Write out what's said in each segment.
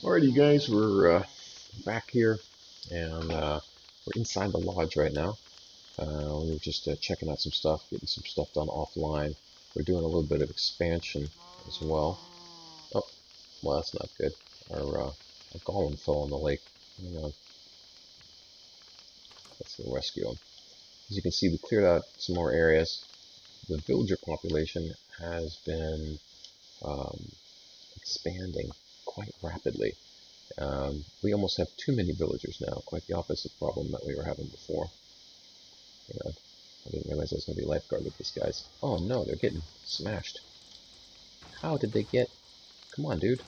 Alrighty, guys, we're back here, and we're inside the lodge right now. We were just checking out some stuff, getting some stuff done offline. We're doing a little bit of expansion as well. Oh, well, that's not good. Our golem fell in the lake. Hang on, let's go rescue him. As you can see, we cleared out some more areas. The villager population has been um, expanding quite rapidly. We almost have too many villagers now, quite the opposite problem that we were having before. Yeah, I didn't realize I was going to be lifeguard with these guys. Oh no, they're getting smashed. How did they get... Come on, dude.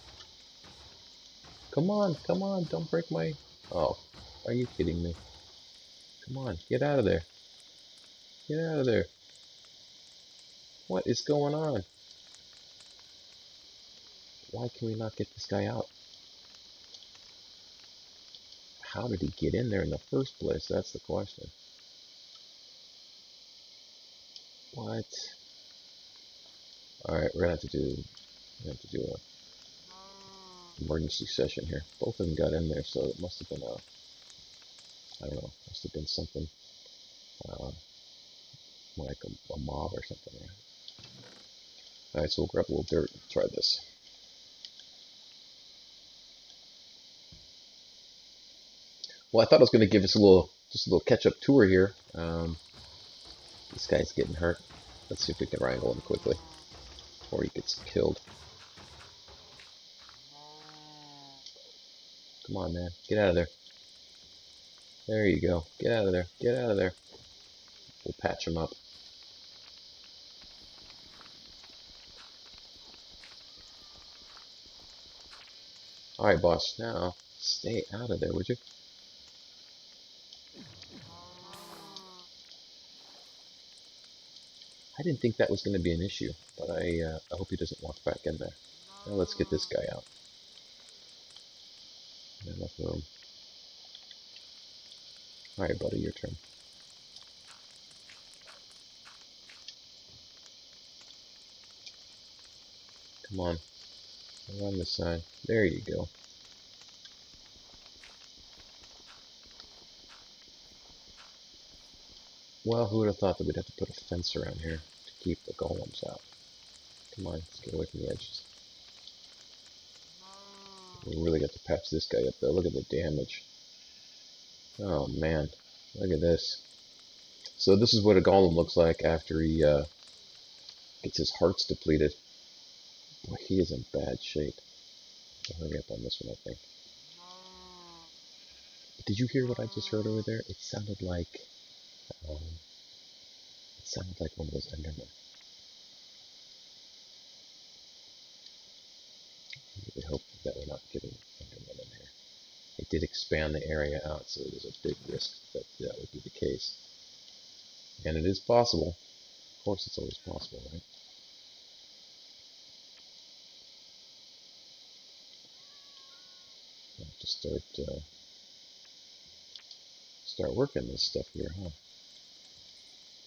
Come on, don't break my... Oh, are you kidding me? Come on, get out of there. Get out of there. What is going on? Why can we not get this guy out? How did he get in there in the first place? That's the question. What? Alright, we're gonna have to do a emergency session here. Both of them got in there, so it must have been I don't know, must have been something uh, like a mob or something. Right? Alright, so we'll grab a little dirt and try this. Well, I thought I was going to give us just a little catch-up tour here. This guy's getting hurt. Let's see if we can wrangle him quickly before he gets killed. Come on, man. Get out of there. There you go. Get out of there. Get out of there. We'll patch him up. Alright, boss. Now, stay out of there, would you? I didn't think that was going to be an issue, but I hope he doesn't walk back in there. Now let's get this guy out. Enough room. Alright, buddy, your turn. Come on. Around this side. There you go. Well, who would have thought that we'd have to put a fence around here to keep the golems out? Come on, let's get away from the edges. We really got to patch this guy up though. Look at the damage. Oh man, look at this. So this is what a golem looks like after he gets his hearts depleted. Boy, he is in bad shape. I'll hurry up on this one, I think. Did you hear what I just heard over there? It sounded like one of those Endermen. I really hope that we're not getting Endermen in here. It did expand the area out, so there's a big risk that that would be the case. And it is possible. Of course, it's always possible, right? I have to start working this stuff here, huh?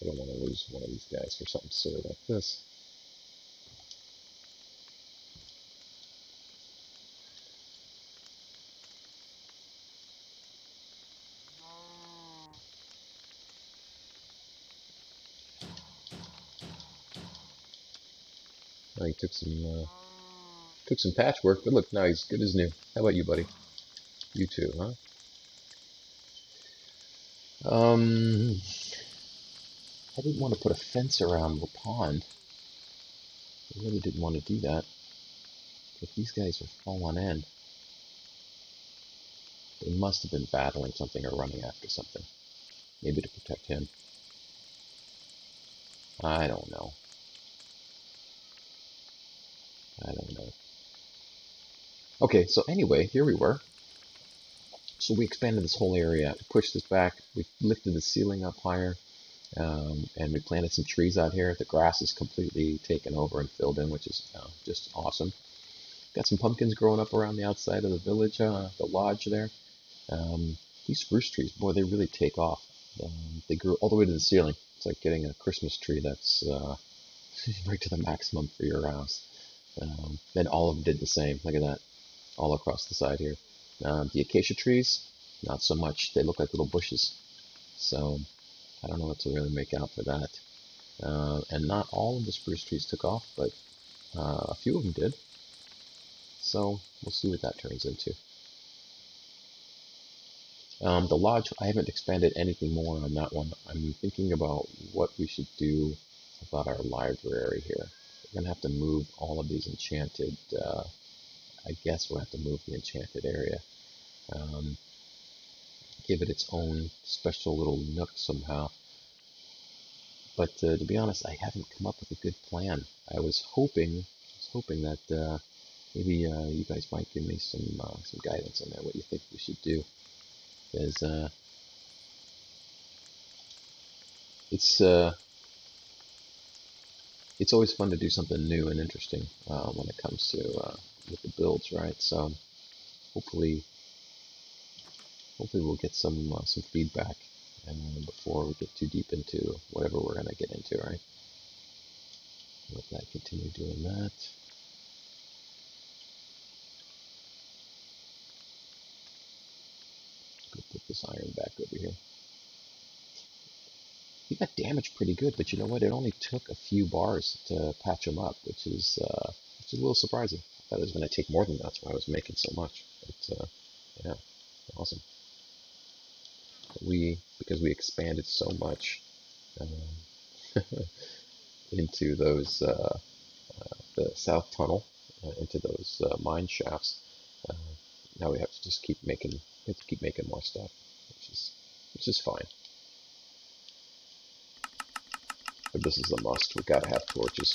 I don't want to lose one of these guys for something silly like this. Well, he took some patchwork, but look, now he's good as new. How about you, buddy? You too, huh? I didn't want to put a fence around the pond. I really didn't want to do that. If these guys are falling in, they must have been battling something or running after something. Maybe to protect him. I don't know. Okay, so anyway, here we were. So we expanded this whole area to push this back. We lifted the ceiling up higher, and we planted some trees out here. The grass is completely taken over and filled in, which is just awesome. Got some pumpkins growing up around the outside of the village, the lodge there. These spruce trees, boy, they really take off. They grew all the way to the ceiling. It's like getting a Christmas tree that's right to the maximum for your house. Then all of them did the same. Look at that. all across the side here. The acacia trees, not so much. They look like little bushes. So I don't know what to really make out for that. And not all of the spruce trees took off, but a few of them did. So we'll see what that turns into. The lodge, I haven't expanded anything more on that one. I'm thinking about what we should do about our library here. We're going to have to move all of these enchanted, I guess we'll have to move the enchanted area. Give it its own special little nook somehow. But to be honest, I haven't come up with a good plan. I was hoping that maybe you guys might give me some guidance on that, what you think we should do. Because it's always fun to do something new and interesting when it comes to with the builds, right? So hopefully we'll get some feedback before we get too deep into whatever we're gonna get into, right? Let that continue doing that. Go put this iron back over here. He got damaged pretty good, but you know what? It only took a few bars to patch him up, which is a little surprising. I thought it was going to take more than that. That's why I was making so much. But yeah, awesome. Because we expanded so much into those the south tunnel, into those mine shafts. Uh, Now we have to just keep making more stuff, which is fine. But this is a must. We gotta have torches.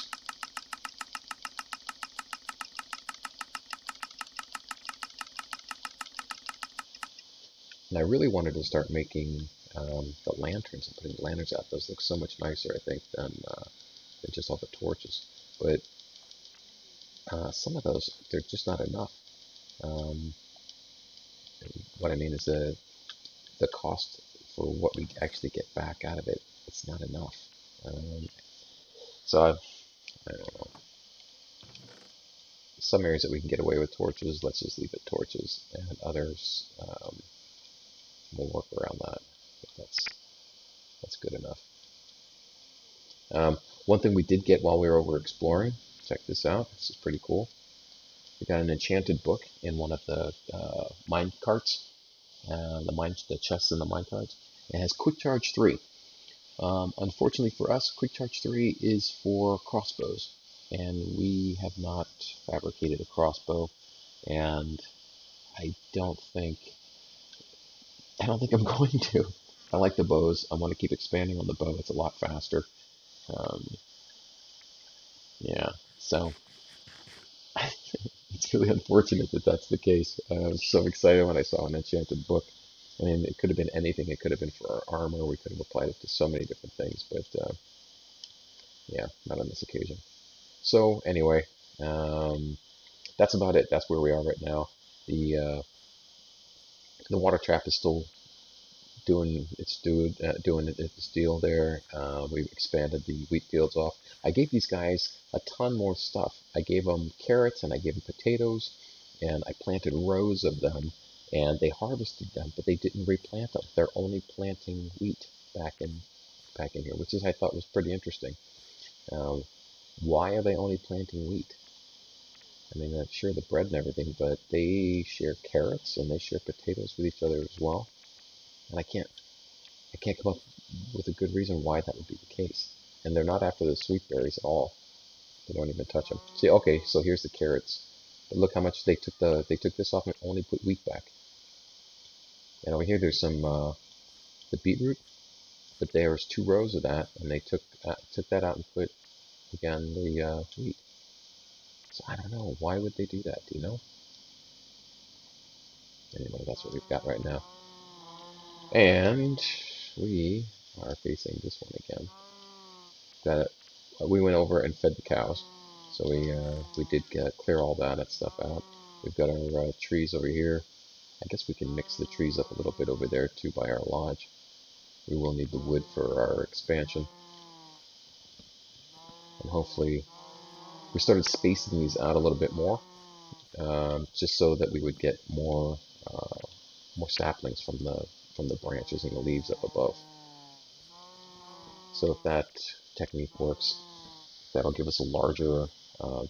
And I really wanted to start making the lanterns and putting the lanterns out. Those look so much nicer, I think, than just all the torches. But some of those, they're just not enough. Um, what I mean is the cost for what we actually get back out of it, it's not enough. So I don't know. Some areas that we can get away with torches, let's just leave it torches, and others we'll work around that. But that's good enough. One thing we did get while we were over exploring, check this out. This is pretty cool. We got an enchanted book in one of the mine carts, the chests in the mine carts. It has Quick Charge 3. Unfortunately for us, Quick Charge 3 is for crossbows, and we have not fabricated a crossbow, and I don't think I'm going to. I like the bows. I want to keep expanding on the bow. It's a lot faster. Um, yeah, so it's really unfortunate that that's the case. I was so excited when I saw an enchanted book. I mean, it could have been anything. It could have been for our armor. We could have applied it to so many different things, but yeah, not on this occasion. So anyway, um, that's about it. That's where we are right now. The water trap is still doing its deal there. We've expanded the wheat fields off. I gave these guys a ton more stuff. I gave them carrots and I gave them potatoes, and I planted rows of them, and they harvested them, but they didn't replant them. They're only planting wheat back in here, which is I thought was pretty interesting. Um, why are they only planting wheat? I mean, sure the bread and everything, but they share carrots and they share potatoes with each other as well. And I can't come up with a good reason why that would be the case. And they're not after the sweet berries at all. They don't even touch them. See, okay, so here's the carrots. But look how much they took this off and only put wheat back. And over here there's some the beetroot, but there's 2 rows of that, and they took that out and put again the wheat. So I don't know, why would they do that? Do you know? Anyway, that's what we've got right now. And we are facing this one again. That we went over and fed the cows, so we did clear all that stuff out. We've got our trees over here. I guess we can mix the trees up a little bit over there too by our lodge. We will need the wood for our expansion, and hopefully we started spacing these out a little bit more. just so that we would get more saplings from the branches and the leaves up above. So if that technique works, that'll give us a larger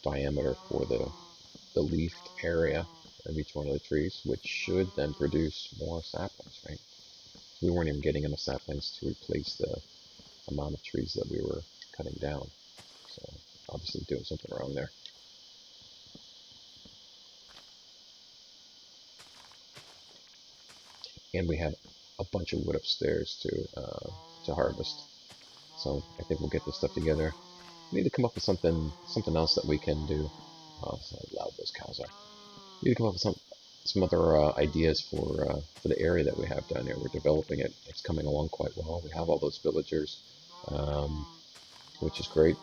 diameter for the leafed area of each one of the trees, which should then produce more saplings, right? We weren't even getting enough saplings to replace the amount of trees that we were cutting down. So obviously doing something wrong there. And we have a bunch of wood upstairs to harvest. So I think we'll get this stuff together. We need to come up with something else that we can do. Oh, it's how loud those cows are. We need to come up with some other ideas for the area that we have down here. We're developing it. It's coming along quite well. We have all those villagers, which is great.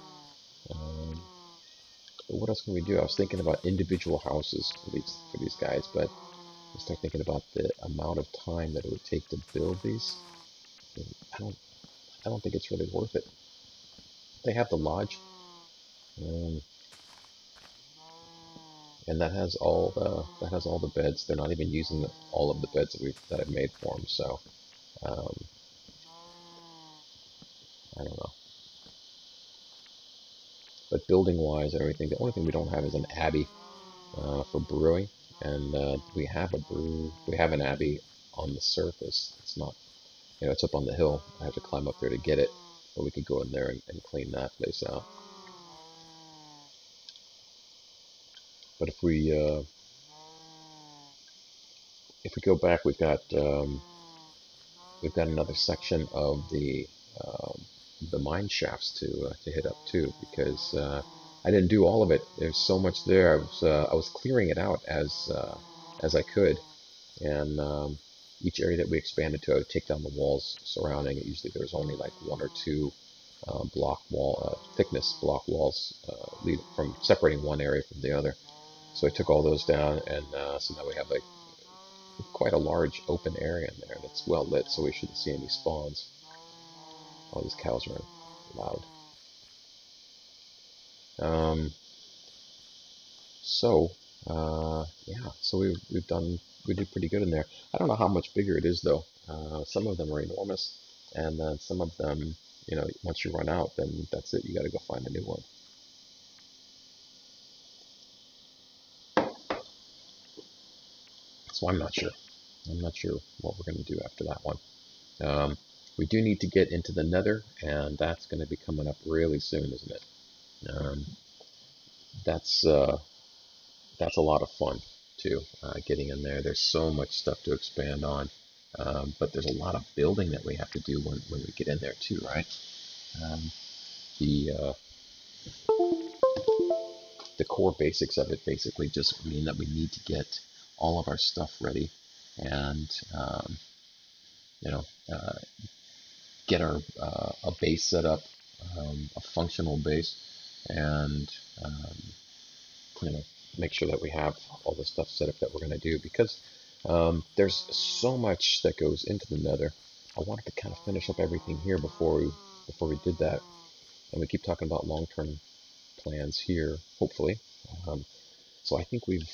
But what else can we do? I was thinking about individual houses for these guys, but I start thinking about the amount of time that it would take to build these. I don't think it's really worth it. They have the lodge, and that has all the beds. They're not even using all of the beds that I've made for them. So I don't know. But building wise and everything, the only thing we don't have is an abbey for brewing, and we have an abbey on the surface. It's not, it's up on the hill. I have to climb up there to get it, but we could go in there and clean that place out. But if we go back, we've got another section of the Mineshafts to hit up too, because I didn't do all of it. There's so much there. I was clearing it out as I could, and each area that we expanded to, I would take down the walls surrounding it. Usually there's only like one or two thickness block walls from separating one area from the other. So I took all those down, and so now we have like quite a large open area in there that's well lit, so we shouldn't see any spawns. All these cows are loud. Yeah, so we did pretty good in there. I don't know how much bigger it is though. Some of them are enormous, and then some of them, once you run out, then that's it. You got to go find a new one. So I'm not sure. I'm not sure what we're going to do after that one. We do need to get into the Nether, and that's going to be coming up really soon, isn't it? That's a lot of fun too, getting in there. There's so much stuff to expand on, but there's a lot of building that we have to do when we get in there too, right? The the core basics of it basically just mean that we need to get all of our stuff ready, and get our a base set up, a functional base, and make sure that we have all the stuff set up that we're going to do, because there's so much that goes into the Nether. I wanted to kind of finish up everything here before we did that, and we keep talking about long-term plans here, hopefully. So I think we've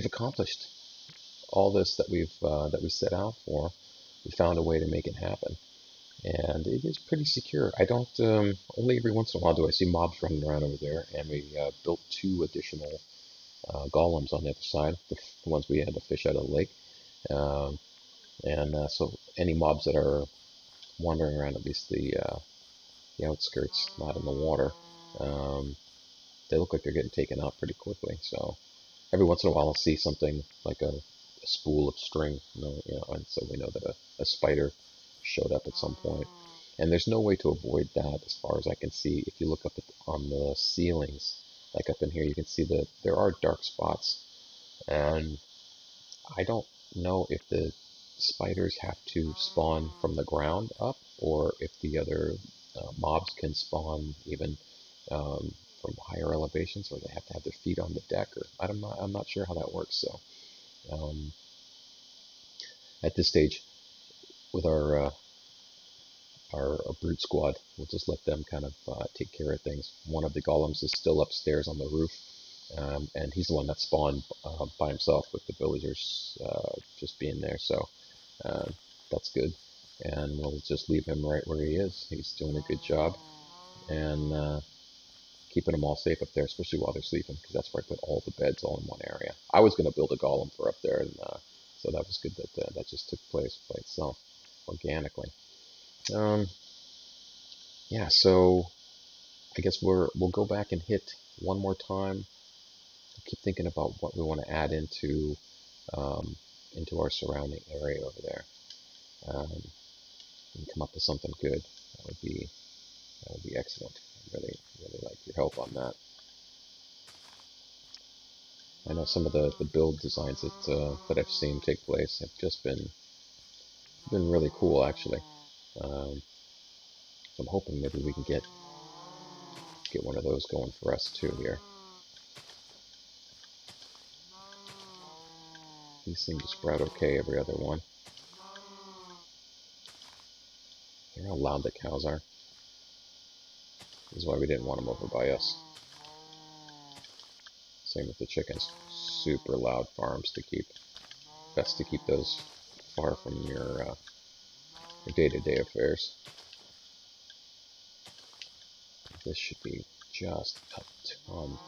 accomplished all this that we set out for. We found a way to make it happen, and it is pretty secure. I don't only every once in a while do I see mobs running around over there, and we built 2 additional golems on the other side, the ones we had to fish out of the lake, and so any mobs that are wandering around, at least the outskirts, not in the water, they look like they're getting taken out pretty quickly. So every once in a while I'll see something like a spool of string, and so we know that a spider showed up at some point. And there's no way to avoid that as far as I can see. If you look up on the ceilings, like up in here, you can see that there are dark spots. And I don't know if the spiders have to spawn from the ground up, or if the other mobs can spawn even from higher elevations, or they have to have their feet on the deck, or I'm not sure how that works. So at this stage, with our brute squad, we'll just let them kind of take care of things. One of the golems is still upstairs on the roof, And he's the one that spawned by himself with the villagers just being there. So uh, that's good. And we'll just leave him right where he is. He's doing a good job. And keeping them all safe up there, especially while they're sleeping, because that's where I put all the beds all in one area. I was going to build a golem for up there, and so that was good that that just took place by itself, organically. Um, yeah, so I guess we'll go back and hit one more time. Keep thinking about what we want to add um, into our surrounding area over there, and come up with something good. That would be excellent. I really like your help on that. I know some of the build designs that I've seen take place have just been really cool, actually. Um, so I'm hoping maybe we can get one of those going for us too here. These seem to sprout okay, every other one. Hear how loud the cows are. This is why we didn't want them over by us. Same with the chickens. Super loud farms to keep. Best to keep those far from your day-to-day affairs. This should be just a ton.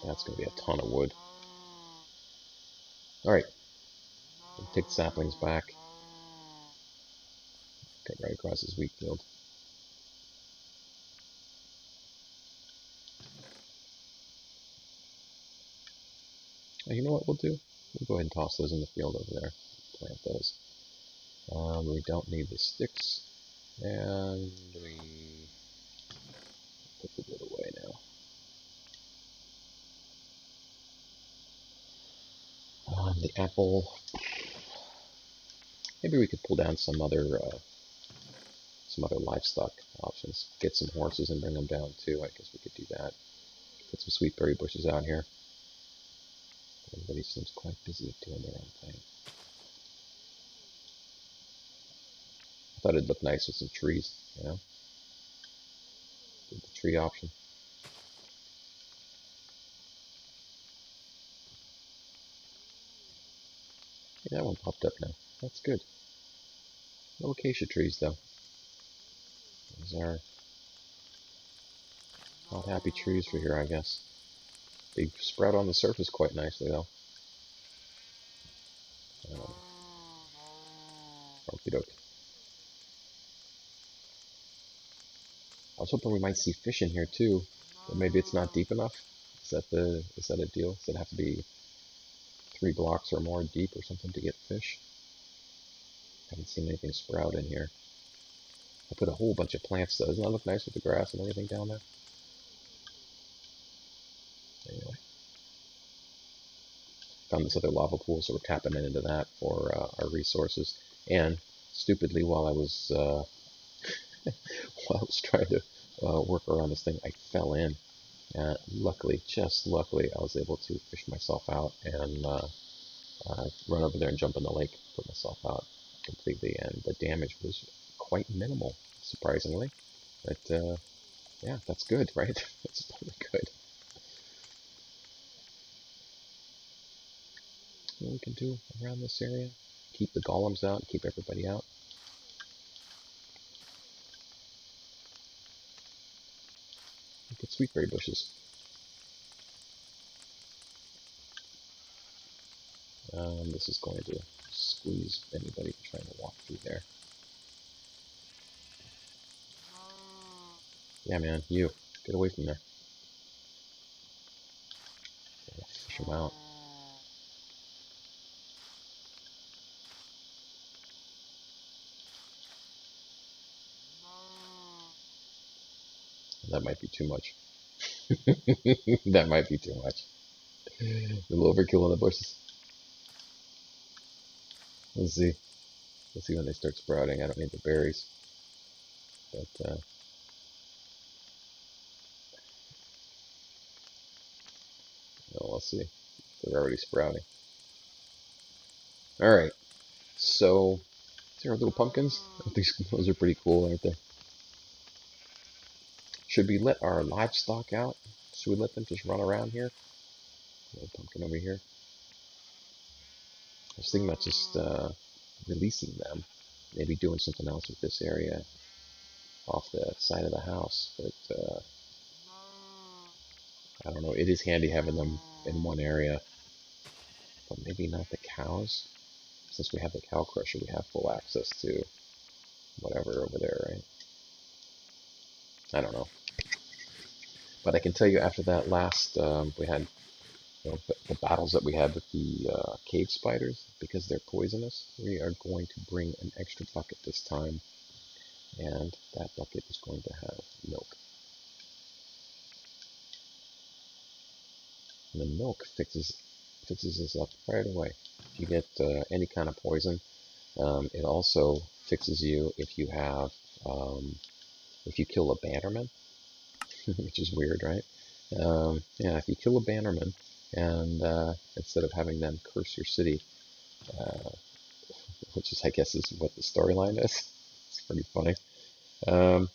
That's going to be a ton of wood. Alright, we'll take the saplings back. Cut right across his wheat field. You know what we'll do? We'll go ahead and toss those in the field over there. Plant those. We don't need the sticks. And we put the wood away now. The apple. Maybe we could pull down some other livestock options. Get some horses and bring them down too. I guess we could do that. Put some sweet berry bushes out here. Everybody seems quite busy doing their own thing. I thought it'd look nice with some trees, you know? Did the tree option. Yeah, that one popped up now. That's good. No acacia trees though. These are not happy trees for here, I guess. They sprout on the surface quite nicely though. Okie doke. I was hoping we might see fish in here too, but maybe it's not deep enough. Is that a deal? Does it have to be 3 blocks or more deep or something to get fish? Haven't seen anything sprout in here. I put a whole bunch of plants though. Doesn't that look nice with the grass and everything down there? Anyway, found this other lava pool, so we're tapping into that for our resources. And stupidly, while I was while I was trying to work around this thing, I fell in. Luckily, just luckily, I was able to fish myself out and run over there and jump in the lake, put myself out completely, and the damage was quite minimal, surprisingly. But yeah, that's good, right? That's totally good. What we can do around this area? Keep the golems out, keep everybody out. Get sweetberry bushes. This is going to squeeze anybody trying to walk through there. Yeah, man, you. Get away from there. Fish them out. That might be too much. That might be too much. A little overkill in the bushes. Let's see. Let's see when they start sprouting. I don't need the berries. But, well, let's see. They're already sprouting. Alright. So, see our little pumpkins? Those are pretty cool, aren't they? Should we let our livestock out? Should we let them just run around here? Little pumpkin over here. I was thinking about just releasing them. Maybe doing something else with this area off the side of the house. But I don't know. It is handy having them in one area. But maybe not the cows. Since we have the cow crusher, we have full access to whatever over there, right? I don't know. But I can tell you after that last, we had the battles that we had with the cave spiders, because they're poisonous, we are going to bring an extra bucket this time, and that bucket is going to have milk. And the milk fixes this up right away. If you get any kind of poison, it also fixes you if you have, if you kill a bannerman, which is weird, right? Yeah, if you kill a bannerman, and instead of having them curse your city, uh, which is, I guess, is what the storyline is. It's pretty funny. Um,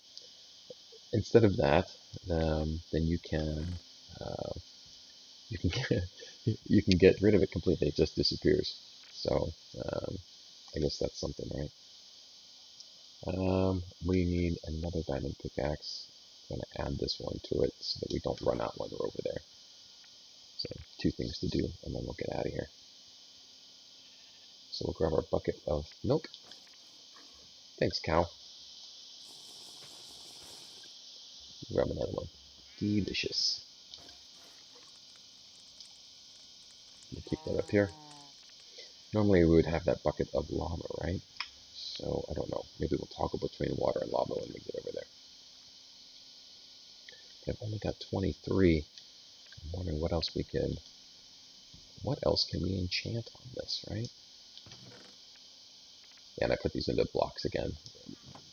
Instead of that, then uh, you can get, you can get rid of it completely. It just disappears. So I guess that's something, right? We need another diamond pickaxe. I'm going to add this one to it so that we don't run out when we're over there. So 2 things to do, and then we'll get out of here. So we'll grab our bucket of milk. Thanks, cow. Grab another one. Delicious. We'll keep that up here. Normally we would have that bucket of lava, right? So I don't know. Maybe we'll toggle between water and lava when we get over there. But I've only got 23. I'm wondering what else we can. What else can we enchant on this, right? Yeah, and I put these into blocks again.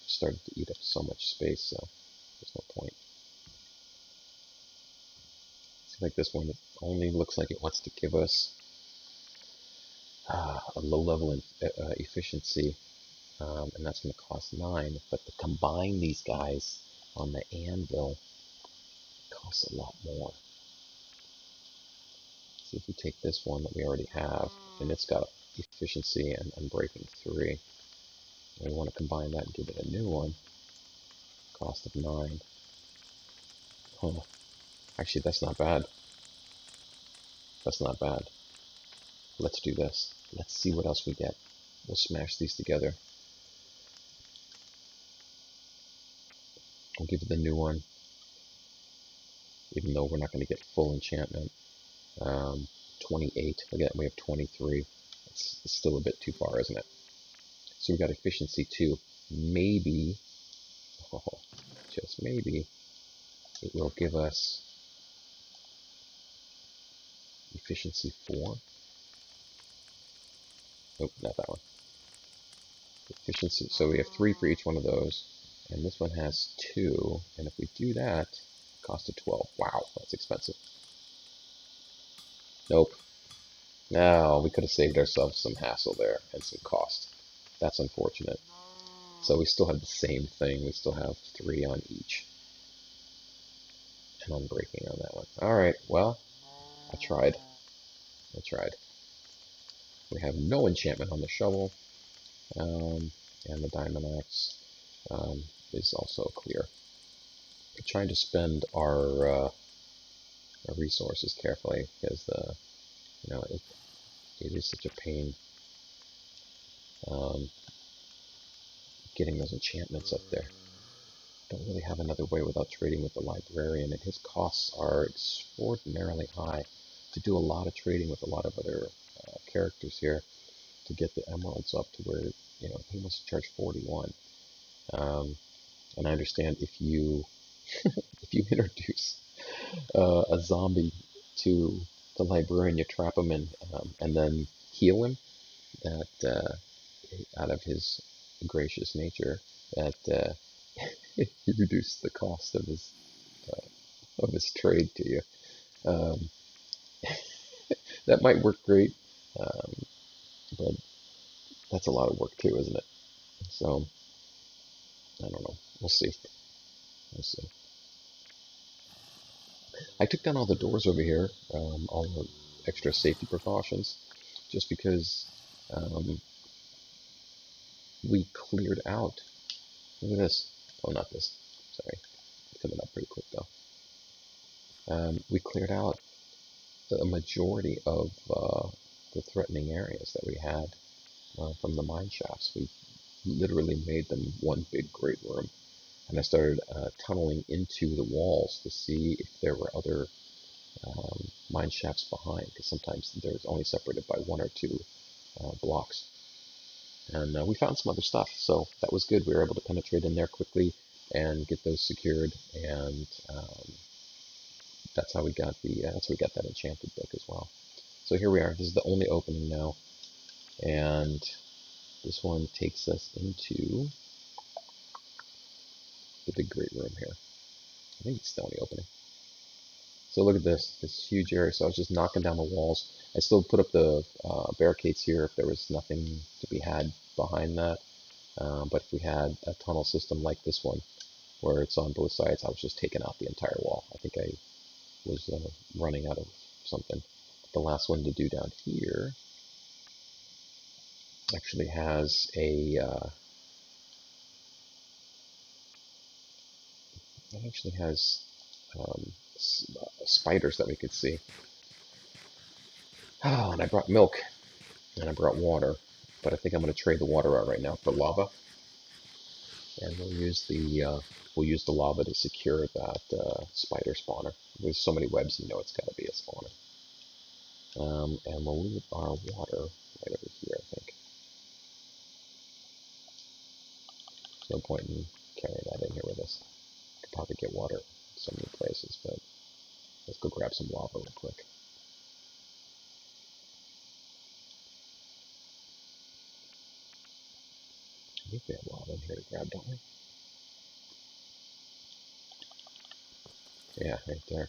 Started to eat up so much space, so there's no point. Seems like this one only looks like it wants to give us a low level efficiency, and that's going to cost 9. But to combine these guys on the anvil costs a lot more. See if we take this one that we already have, and it's got efficiency and unbreaking 3. And we want to combine that and give it a new one. Cost of 9. Huh. Actually, that's not bad. That's not bad. Let's do this. Let's see what else we get. We'll smash these together. We'll give it the new one, even though we're not going to get full enchantment. 28. Again, we have 23. It's still a bit too far, isn't it? So we got efficiency 2. Maybe, oh, just maybe, it will give us efficiency 4. Nope, not that one. Efficiency, so we have 3 for each one of those, and this one has 2, and if we do that, cost of 12. Wow, that's expensive. Nope. No, we could have saved ourselves some hassle there and some cost. That's unfortunate. So we still have the same thing. We still have 3 on each. And unbreaking on that one. Alright, well, I tried. I tried. We have no enchantment on the shovel. And the diamond axe is also clear. We're trying to spend our resources carefully, because it is such a pain getting those enchantments up there. Don't really have another way without trading with the librarian, and his costs are extraordinarily high. To do a lot of trading with a lot of other characters here to get the emeralds up to where he wants to charge 41. And I understand if you if you introduce a zombie to the librarian, you trap him in, and then heal him, that out of his gracious nature, that he reduced the cost of his trade to you. Um, that might work great, um, but that's a lot of work too, isn't it? So I don't know. We'll see. We'll see. I took down all the doors over here, all the extra safety precautions, just because we cleared out. Look at this. Oh, not this. Sorry. It's coming up pretty quick, though. We cleared out a majority of the threatening areas that we had from the mine shafts. We literally made them one big great room. And I started tunneling into the walls to see if there were other mine shafts behind, because sometimes they're only separated by one or two blocks. And we found some other stuff, so that was good. We were able to penetrate in there quickly and get those secured, and that's how we got that enchanted book as well. So here we are. This is the only opening now, and this one takes us into the big great room here. I think it's the only opening. So look at this huge area. So I was just knocking down the walls. I still put up the barricades here if there was nothing to be had behind that. But if we had a tunnel system like this one, where it's on both sides, I was just taking out the entire wall. I think I was running out of something. The last one to do down here actually has spiders that we could see. Oh, and I brought milk and I brought water, but I think I'm going to trade the water out right now for lava, and we'll use the lava to secure that spider spawner. There's so many webs, you know it's got to be a spawner. And we'll leave our water right over here, I think. There's no point in carrying that in here with us. Could probably get water in so many places, but let's go grab some lava real quick. I think we have lava in here to grab, don't we? Yeah, right there.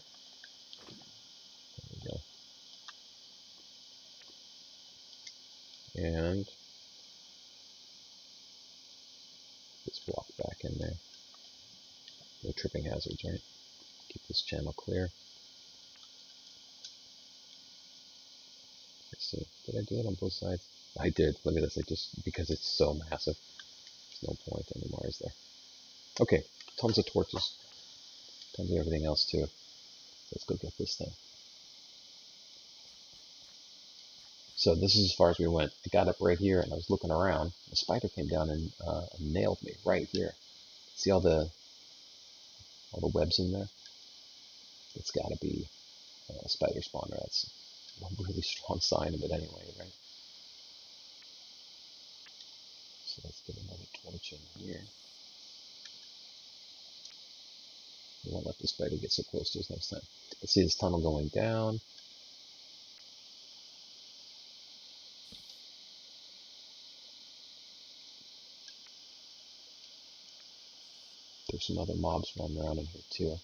There we go. And let's walk back in there. No tripping hazards, right? Keep this channel clear. Let's see. Did I do it on both sides? I did. Look at this. I just, because it's so massive, there's no point anymore, is there? Okay, tons of torches. Tons of everything else too. Let's go get this thing. So this is as far as we went. I got up right here and I was looking around. A spider came down and nailed me right here. See all the webs in there? It's got to be a spider spawner. That's a really strong sign of it anyway, right? So let's get another torch in here. We won't let the spider get so close to us next time. Let's see this tunnel going down. There's some other mobs running around in here too.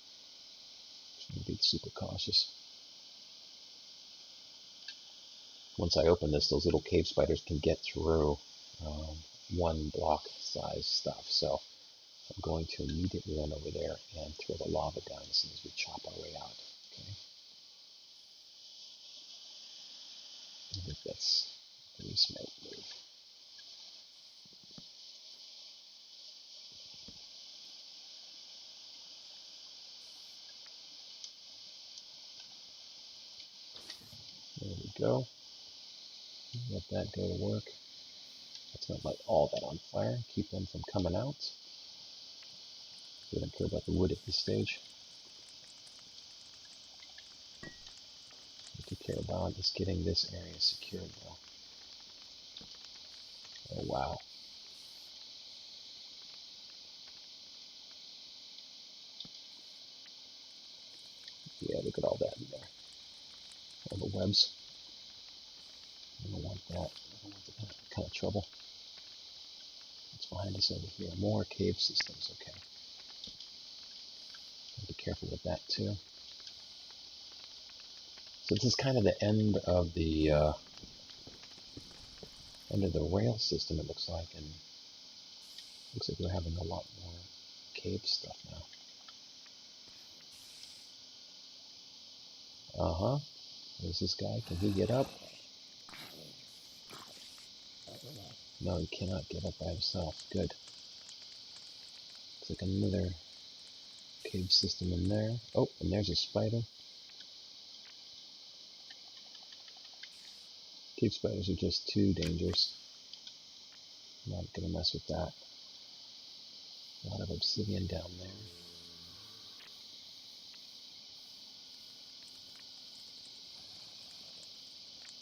So be super cautious. Once I open this, those little cave spiders can get through one block size stuff. So I'm going to immediately run over there and throw the lava down as soon as we chop our way out. Okay. I think that's a pretty smart move. There we go. Let that go to work. Let's not light all that on fire. Keep them from coming out. We don't care about the wood at this stage. What we care about is getting this area secured though. Oh wow. Yeah, look at all that in there. All the webs. I don't want that. I don't want that kind of trouble. What's behind us over here? More cave systems, okay. Be careful with that too. So this is kind of the end of the rail system, it looks like, and looks like we're having a lot more cave stuff now. Uh-huh. Where's this guy? Can he get up? No, he cannot get up by himself. Good. Looks like another cave system in there. Oh, and there's a spider. Cave spiders are just too dangerous. Not gonna mess with that. A lot of obsidian down there.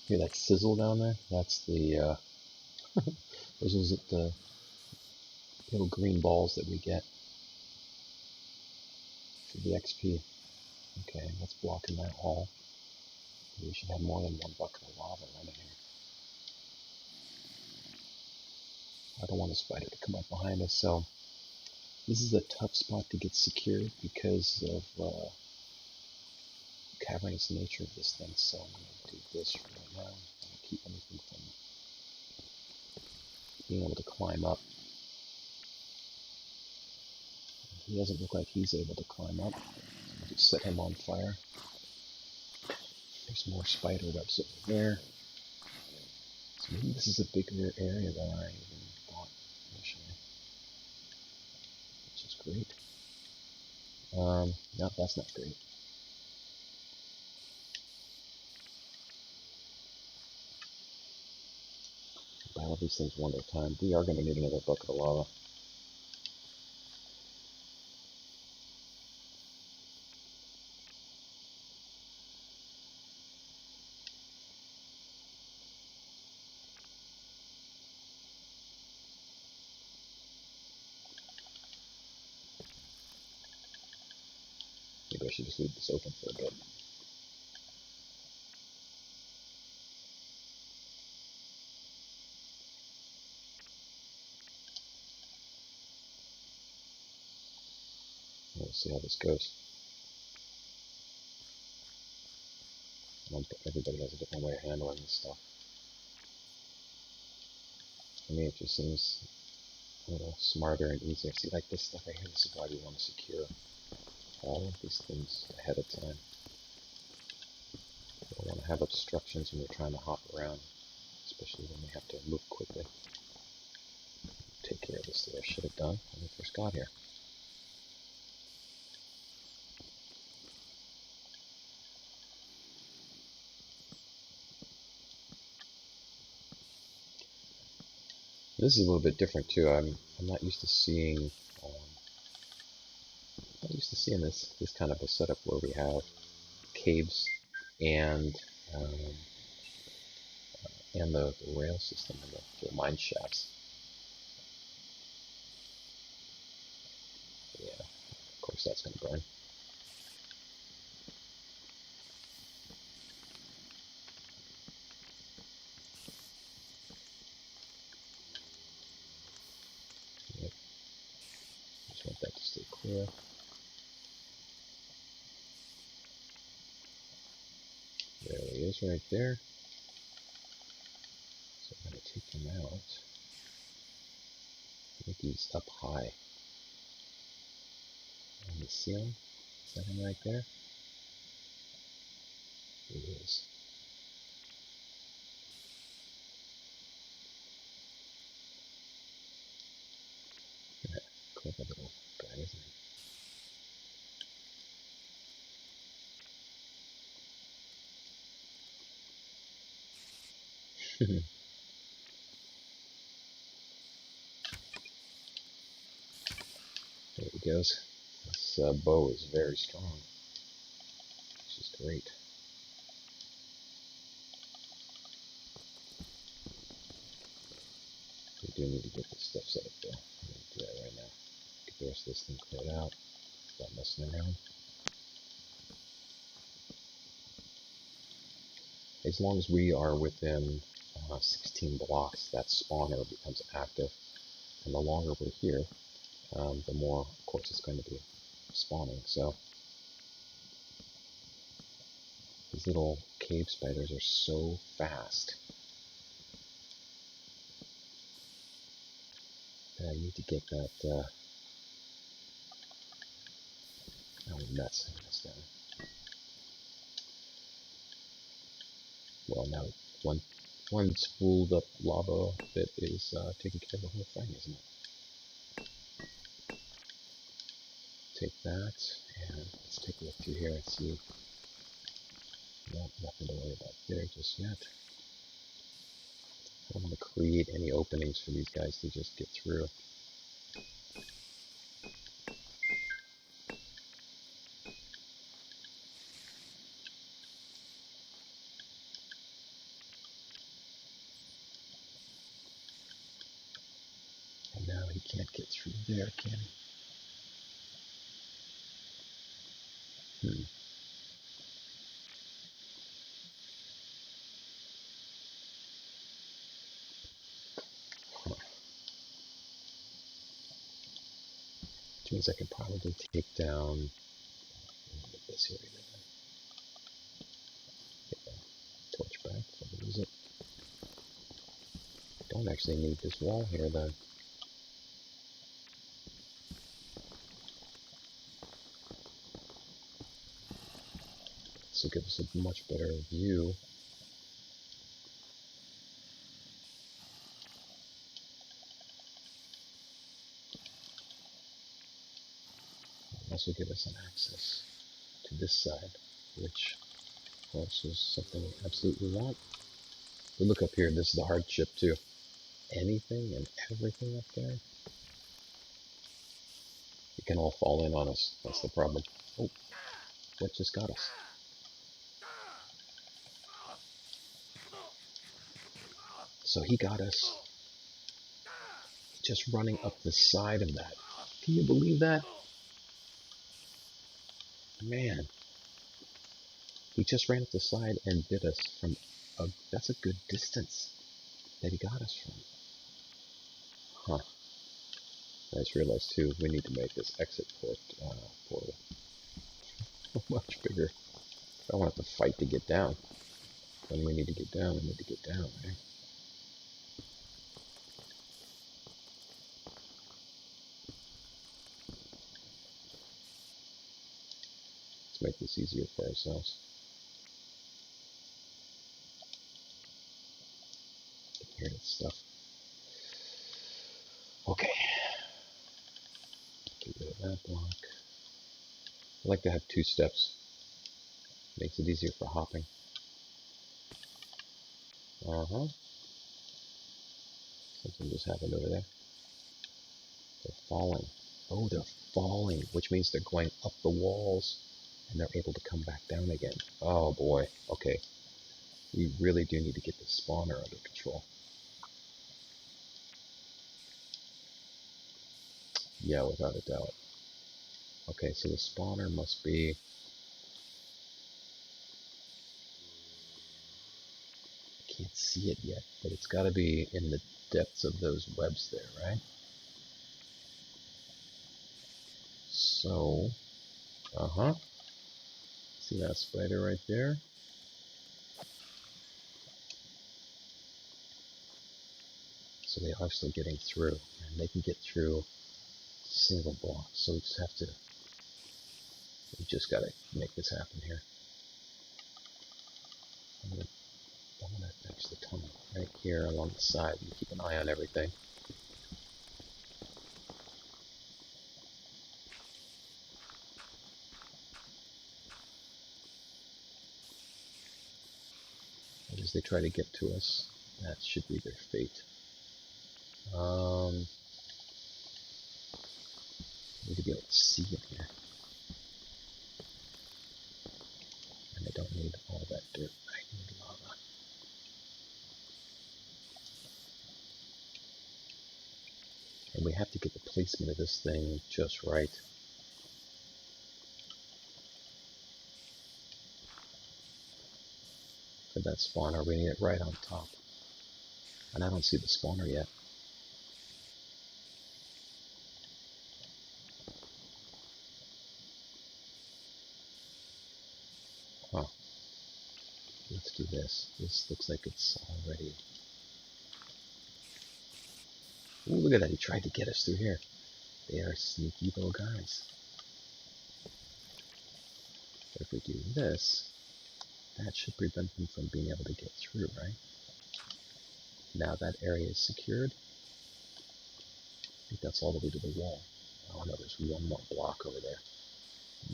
Hear that sizzle down there? That's the, those are the little green balls that we get for the XP. Okay, what's blocking that hall? We should have more than one bucket of lava running here. I don't want a spider to come up behind us, so this is a tough spot to get secured because of cavernous nature of this thing. So I'm going to do this right now. I'm going to keep anything from being able to climb up. He doesn't look like he's able to climb up. I'll just set him on fire. There's more spider webs over there. So maybe this is a bigger area than I even thought initially, which is great. No, that's not great. Buy all these things one at a time. We are going to need another bucket of lava. Maybe I should just leave this open for a bit. We'll see how this goes. Everybody has a different way of handling this stuff. For me, it just seems a little smarter and easier. See, like this stuff right here, this is why we want to secure all of these things ahead of time. We don't want to have obstructions when we're trying to hop around, especially when we have to move quickly. Take care of this that I should have done when we first got here. This is a little bit different too. I'm not used to seeing this kind of a setup where we have caves and the rail system and the mine shafts. Yeah, of course that's going to burn. Yep. Just want that to stay clear. There he is right there. So I'm going to take him out. I think he's up high on the ceiling. Is that him right there? He is. Clever little guy, isn't he? There he goes. This bow is very strong, which is great. We do need to get this stuff set up though. I'm going to do that right now. Get the rest of this thing cleared out. Stop messing around. As long as we are within 16 blocks, that spawner becomes active. And the longer we're here, the more, of course, it's going to be spawning. So these little cave spiders are so fast. I need to get that. Oh, nuts! I messed down. Well, now one spooled up lava bit is taking care of the whole thing, isn't it? Take that, and let's take a look through here and see. No, nothing to worry about there just yet. I don't want to create any openings for these guys to just get through. And now he can't get through there, can he? Huh. Which means I can probably take down this area. Get the torch back if I lose it. Don't actually need this wall here then. This will give us a much better view. Also give us an access to this side, which also is something we absolutely want. But look up here, this is the hardship too. Anything and everything up there, it can all fall in on us. That's the problem. Oh, what just got us? So he got us just running up the side of that. Can you believe that? Man, he just ran up the side and bit us from that's a good distance that he got us from. Huh. I just realized too, we need to make this exit portal much bigger. I don't want to have to fight to get down. When we need to get down, we need to get down, right? Let's make this easier for ourselves. Here, this stuff. Okay. Get rid of that block. I like to have 2 steps. Makes it easier for hopping. Uh-huh. Something just happened over there. They're falling. Oh, they're falling, which means they're going up the walls, and they're able to come back down again. Oh, boy. Okay. We really do need to get the spawner under control. Yeah, without a doubt. Okay, so the spawner must be... I can't see it yet, but it's got to be in the depths of those webs there, right? So, see that spider right there? So they're obviously getting through, and they can get through single blocks. So we just got to make this happen here. I'm gonna fix the tunnel right here along the side and keep an eye on everything. And as they try to get to us, that should be their fate. Need to be able to see in here. And I don't need all that dirt. I need lava. And we have to get the placement of this thing just right. For that spawner, we need it right on top. And I don't see the spawner yet. Huh. Let's do this. This looks like it's already... Ooh, look at that. He tried to get us through here. They are sneaky little guys. But if we do this, That should prevent them from being able to get through, right? Now that area is secured. I think that's all the way to the wall. Oh no, there's one more block over there.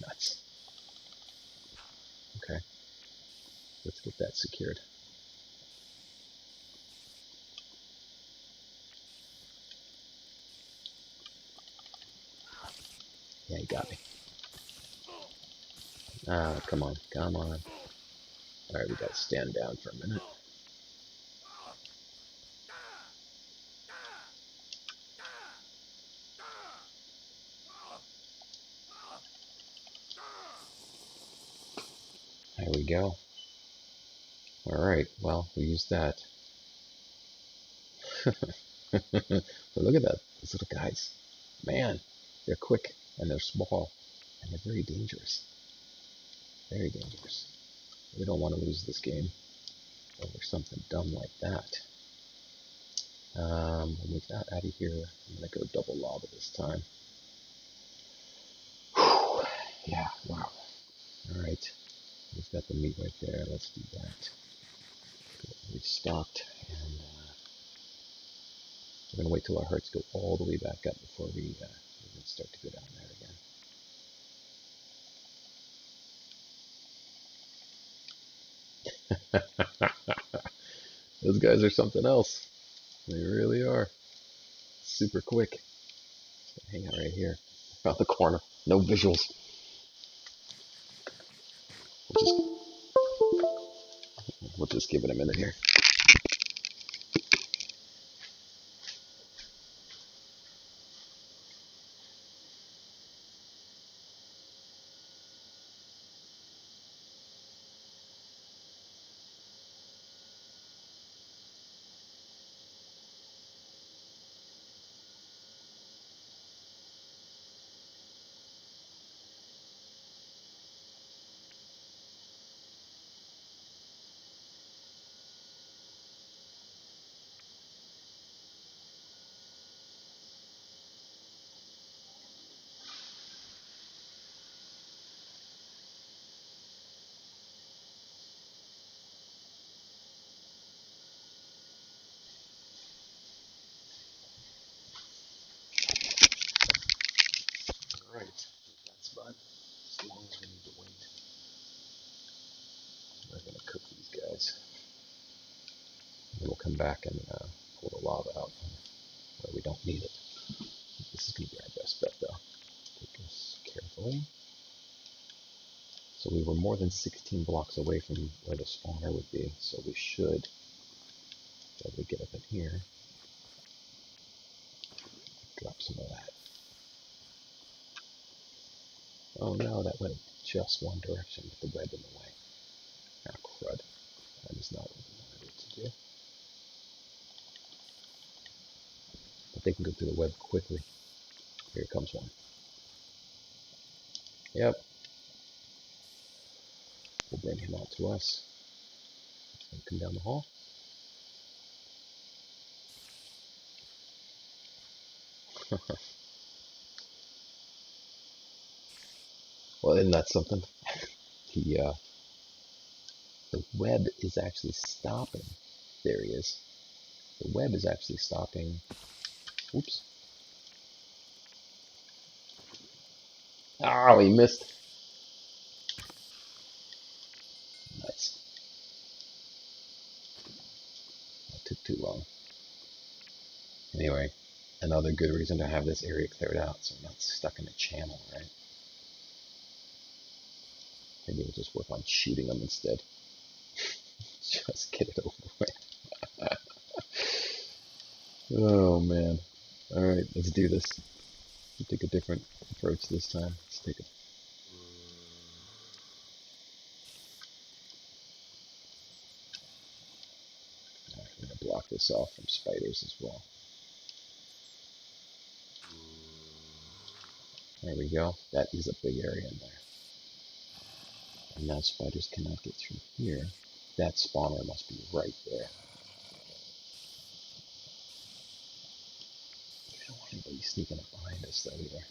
Nuts. Okay, let's get that secured. Yeah, you got me. Ah, come on, come on. Alright, we gotta stand down for a minute. There we go. Alright, well, we used that. But look at that, those little guys. Man, they're quick, and they're small, and they're very dangerous. Very dangerous. We don't want to lose this game over something dumb like that. We'll move that out of here. I'm going to go double lava this time. Whew. Yeah, wow. Alright, we've got the meat right there. Let's do that. We've stocked, and we're going to wait till our hearts go all the way back up before we even start to go down there again. Those guys are something else. They really are. Super quick. So hang out right here, around the corner. No visuals. We'll just give it a minute here. Alright, that's fun. As long as we need to wait. We're going to cook these guys. And we'll come back and pull the lava out where we don't need it. This is going to be our best bet though. Take this carefully. So we were more than 16 blocks away from where the spawner would be, so we should be able to get up in here. Drop some of that. Oh no, that went just one direction with the web in the way. Ah, crud. That is not what we wanted it to do. But they can go through the web quickly. Here comes one. Yep. We'll bring him out to us. And come down the hall. Well, isn't that something? The web is actually stopping. There he is. The web is actually stopping. Oops. Oh, he missed. Nice. That took too long. Anyway, another good reason to have this area cleared out so we're not stuck in a channel, right? Maybe we'll just work on shooting them instead. Just get it over with. Oh man. Alright, let's do this. We'll take a different approach this time. Let's take a I'm going to block this off from spiders as well. There we go. That is a big area in there. And now spiders cannot get through here. That spawner must be right there. We don't want anybody sneaking up behind us though either.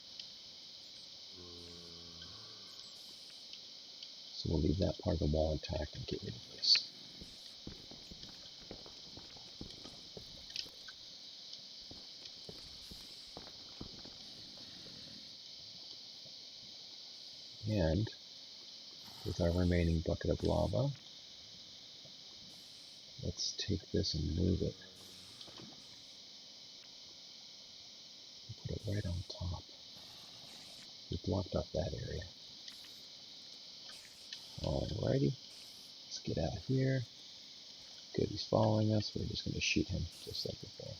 So So we'll leave that part of the wall intact and get rid of this. And with our remaining bucket of lava, let's take this and move it. Put it right on top. We blocked off that area. Alrighty, let's get out of here. Good, he's following us. We're just going to shoot him just like before.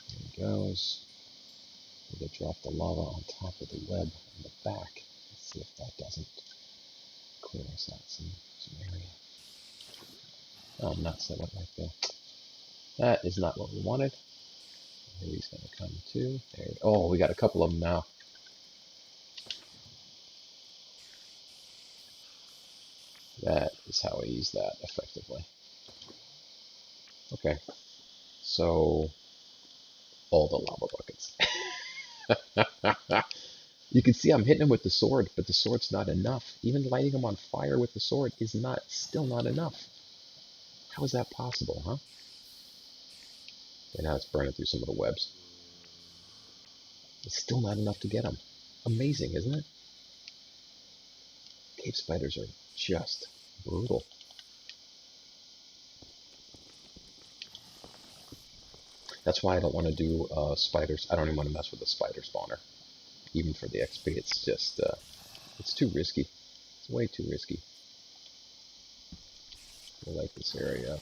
There he goes. We're going to drop the lava on top of the web in the back. Let's see if that doesn't clear us out some area. Oh, nuts, that went right there. That is not what we wanted. Here he's going to come too. There. Oh, we got a couple of them now. That is how I use that effectively. Okay, so all the lava buckets. You can see I'm hitting him with the sword, but the sword's not enough. Even lighting him on fire with the sword is still not enough. How is that possible, huh? And now it's burning through some of the webs. It's still not enough to get him. Amazing, isn't it? Cave spiders are just brutal. That's why I don't want to do spiders. I don't even want to mess with the spider spawner. Even for the XP, it's just, it's too risky. It's way too risky. I like this area up.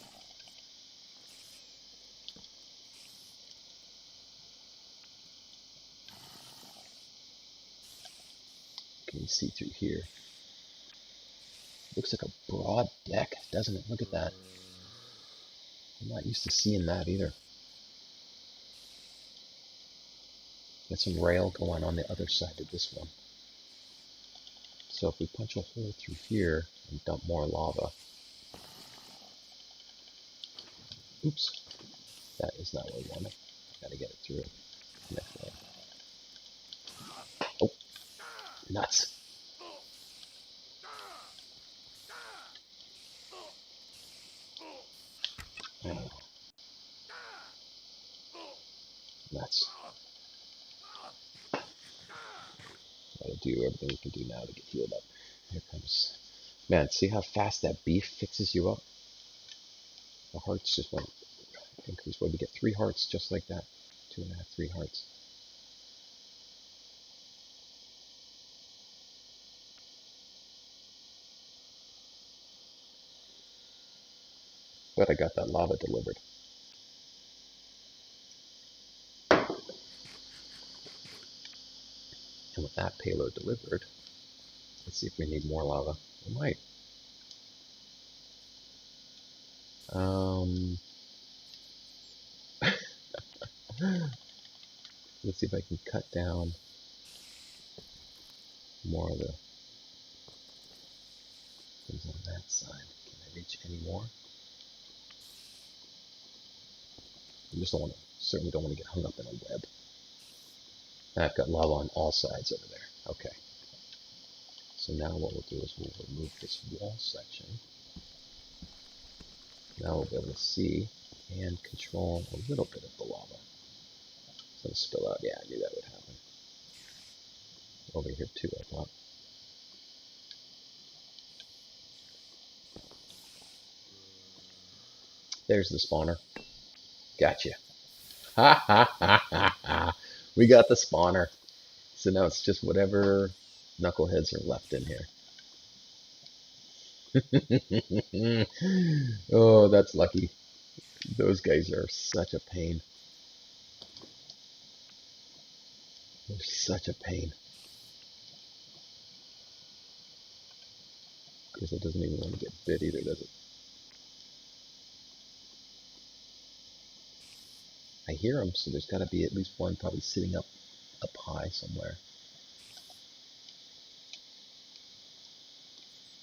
Can you see through here? Looks like a broad deck, doesn't it? Look at that. I'm not used to seeing that either. Got some rail going on the other side of this one. So if we punch a hole through here and dump more lava. Oops. That is not what we wanted. Gotta get it through it. Next way. Oh, nuts. Oh. Nuts. Gotta do everything we can do now to get healed up. Here comes. Man, see how fast that beef fixes you up? The hearts just went increase. Well, we get 3 hearts just like that. 2.5, 3 hearts. But I got that lava delivered. And with that payload delivered, let's see if we need more lava. We might. Let's see if I can cut down more of the things on that side. Can I reach any more? I just don't want to, certainly don't want to get hung up in a web. I've got lava on all sides over there. Okay. So now what we'll do is we'll remove this wall section. Now we'll be able to see and control a little bit of the lava. It's going to spill out. Yeah, I knew that would happen. Over here too, I thought. There's the spawner. Gotcha. Ha ha ha ha ha. We got the spawner. So now it's just whatever knuckleheads are left in here. Oh, that's lucky. Those guys are such a pain. They're such a pain. Because it doesn't even want to get bit either, does it? I hear them, so there's got to be at least one probably sitting up high somewhere.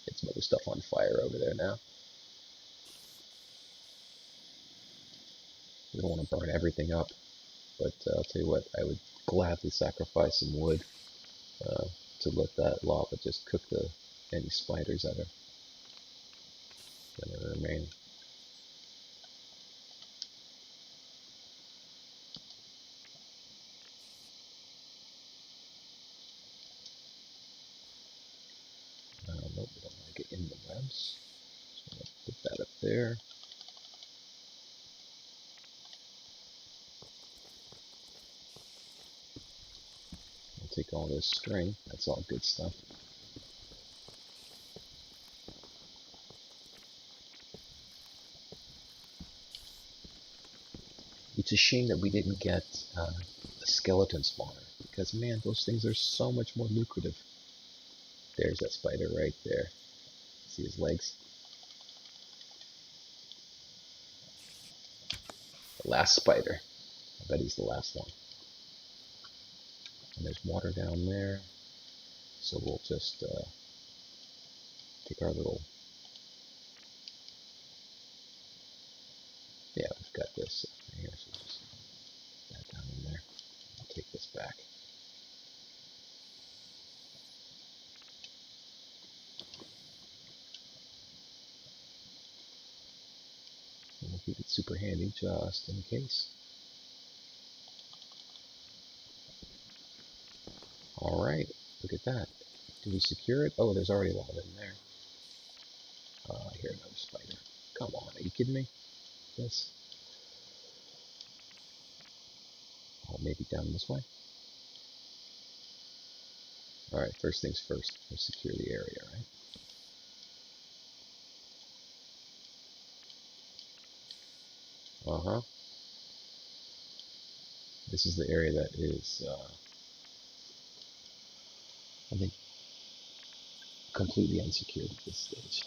Get some other stuff on fire over there now. We don't want to burn everything up, but I'll tell you what, I would gladly sacrifice some wood to let that lava just cook any spiders that are going to remain. Nope, we don't want to get in the webs. So let's put that up there. I'll take all this string. That's all good stuff. It's a shame that we didn't get a skeleton spawner, because man, those things are so much more lucrative. There's that spider right there. See his legs? The last spider. I bet he's the last one. And there's water down there. So we'll just take our little... Yeah, we've got this here. So just put that down in there. I'll take this back. And we'll keep it super handy just in case. Alright, look at that. Did we secure it? Oh, there's already lava in there. Here, another spider. Come on, are you kidding me? This? Oh, maybe down this way? Alright, first things first. Let's secure the area, right? Uh-huh. This is the area that is, I think, completely unsecured at this stage.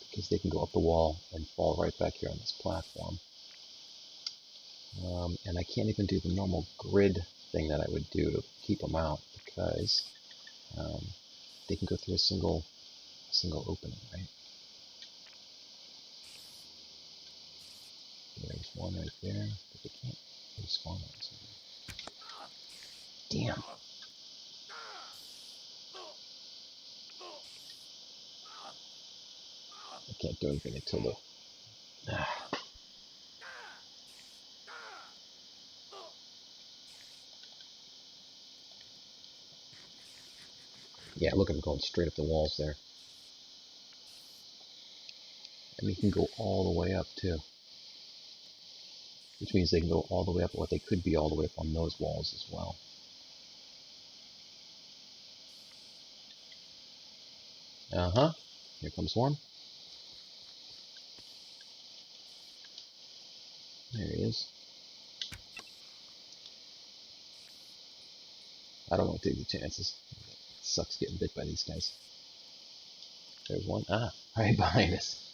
Because they can go up the wall and fall right back here on this platform. And I can't even do the normal grid thing that I would do to keep them out, because they can go through a single opening, right? There's one right there, but they can't respawn on something. Damn. I can't do anything until the... Yeah, look at them going straight up the walls there. And they can go all the way up, too. Which means they can go all the way up, or they could be all the way up on those walls as well. Uh-huh. Here comes one. There he is. I don't want to take the chances. It sucks getting bit by these guys. There's one. Ah, right behind us.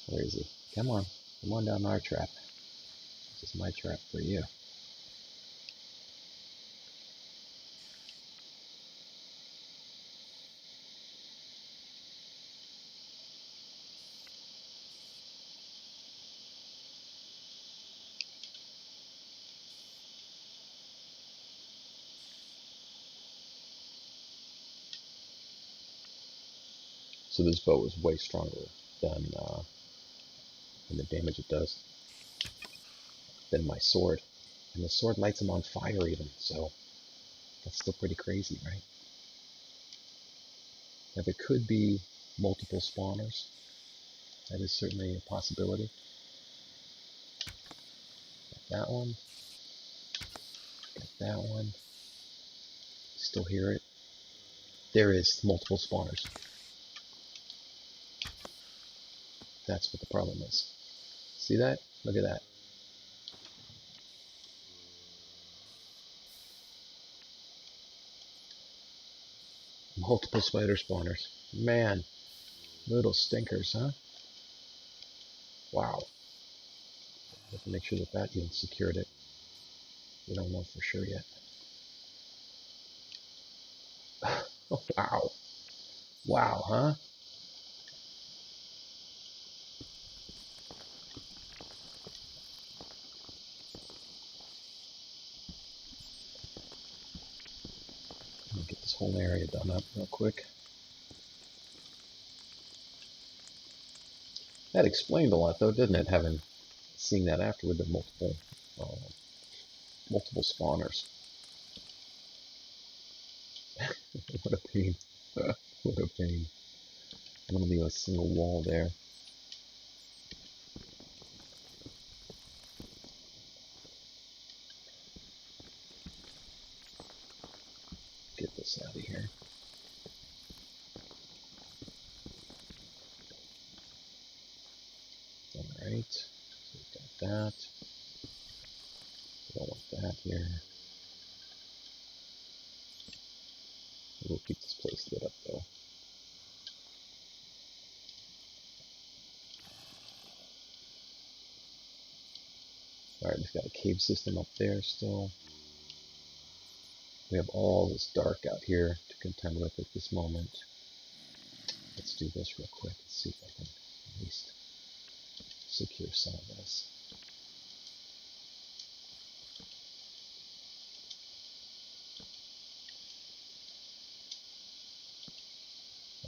Where is he? Come on. Come on down our trap. This is my trap for you. So this bow is way stronger than the damage it does than my sword. And the sword lights them on fire even, so that's still pretty crazy, right? Now there could be multiple spawners. That is certainly a possibility. Got that one. Got that one. Still hear it. There is multiple spawners. That's what the problem is. See that? Look at that. Multiple spider spawners. Man, little stinkers, huh? Wow. Have to make sure that that even secured it. We don't know for sure yet. Oh, wow. Wow, huh? whole area done up real quick. That explained a lot, though, didn't it? Seeing that after with the multiple spawners. What a pain. What a pain. I'm gonna leave a single wall there. Get this out of here. Alright, so we've got that. We don't want that here. We'll keep this place lit up though. Alright, we've got a cave system up there still. We have all this dark out here to contend with at this moment. Let's do this real quick and see if I can at least secure some of this.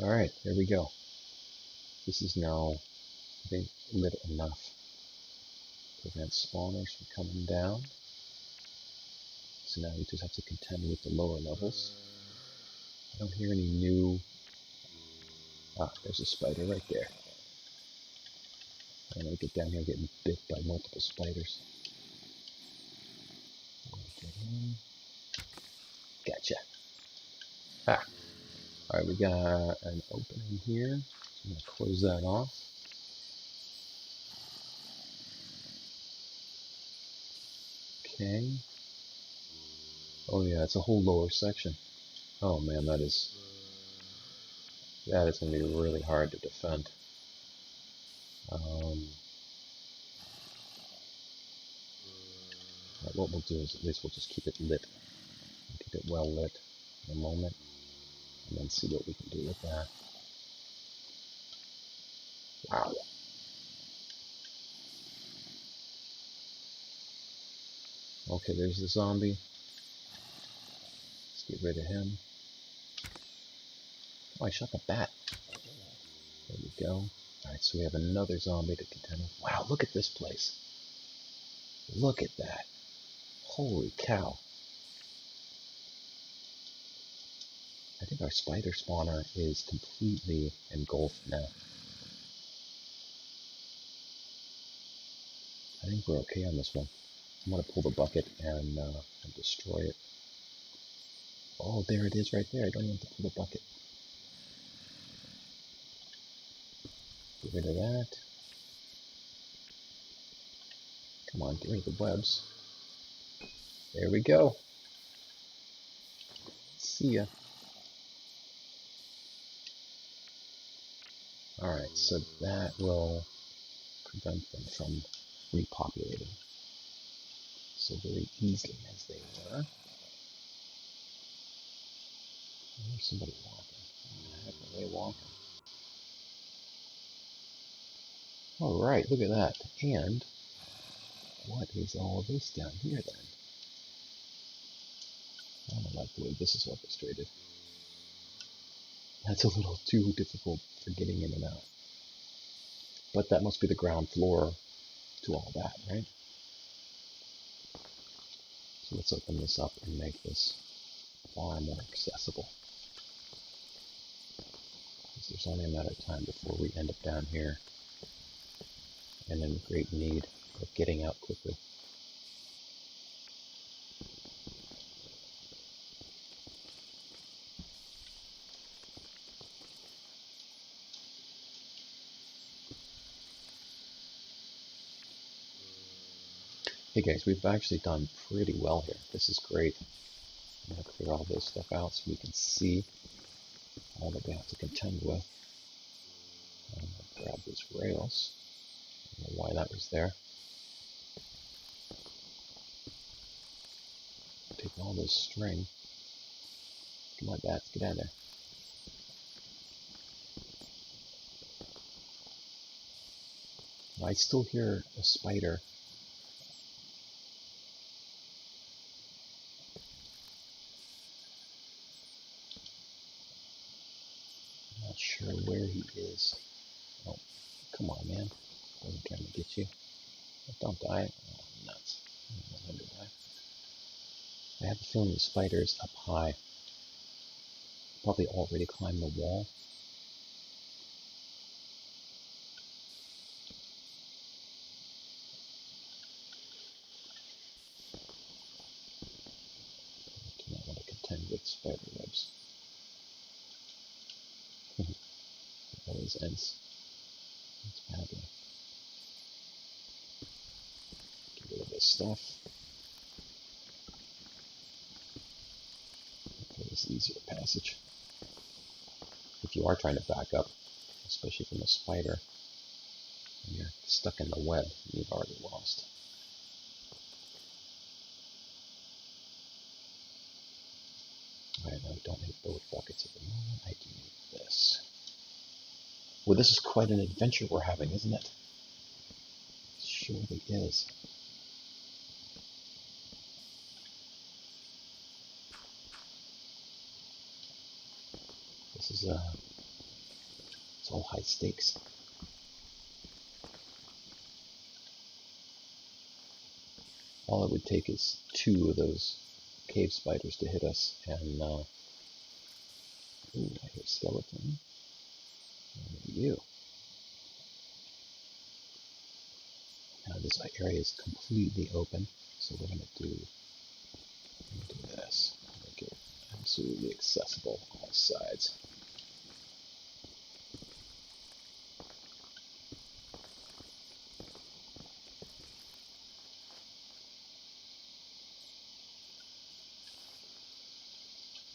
Alright, there we go. This is now, I think, lit enough to prevent spawners from coming down. So now we just have to contend with the lower levels. I don't hear any new... Ah, there's a spider right there. I'm going to get down here getting bit by multiple spiders. Get in. Gotcha. Ah. Alright, we got an opening here. I'm going to close that off. Okay. Oh yeah, it's a whole lower section. Oh man, that is going to be really hard to defend. What we'll do is at least we'll just keep it lit. Keep it well lit in a moment. And then see what we can do with that. Wow. Okay, there's the zombie. Let's get rid of him. Oh, I shot the bat. There we go. Alright, so we have another zombie to contend with. Wow, look at this place. Look at that. Holy cow. I think our spider spawner is completely engulfed now. I think we're okay on this one. I'm going to pull the bucket and destroy it. Oh, there it is right there. I don't even have to pull the bucket. Get rid of that. Come on, get rid of the webs. There we go. See ya. Alright, so that will prevent them from repopulating so very easily as they were. There's somebody walking. Where the heck are they walking? Alright, look at that. And what is all of this down here then? I don't like the way this is orchestrated. That's a little too difficult for getting in and out. But that must be the ground floor to all that, right? So let's open this up and make this far more accessible. Because there's only a matter of time before we end up down here and in great need of getting out quickly. Hey guys, we've actually done pretty well here. This is great. I'm going to clear all this stuff out so we can see all that we have to contend with. I'm going to grab these rails. I don't know why that was there. Take all this string. Come on, bats, get out of there. I still hear a spider. Not sure where he is. Oh, come on, man. I wasn't trying to get you. Don't die. Oh, nuts. I don't want him to die. I have a feeling the spider is up high. Probably already climbed the wall. I do not want to contend with spider webs. It always ends. It's badly. Get rid of this stuff. For this easier passage. If you are trying to back up, especially from a spider, and you're stuck in the web, you've already lost. Alright, now I don't need both buckets at the moment. I do need this. Well, this is quite an adventure we're having, isn't it? It surely is. This is it's all high stakes. All it would take is 2 of those cave spiders to hit us, and ooh, I hear a skeleton. And you. Now this area is completely open, so we're gonna do this. Make it absolutely accessible on all sides.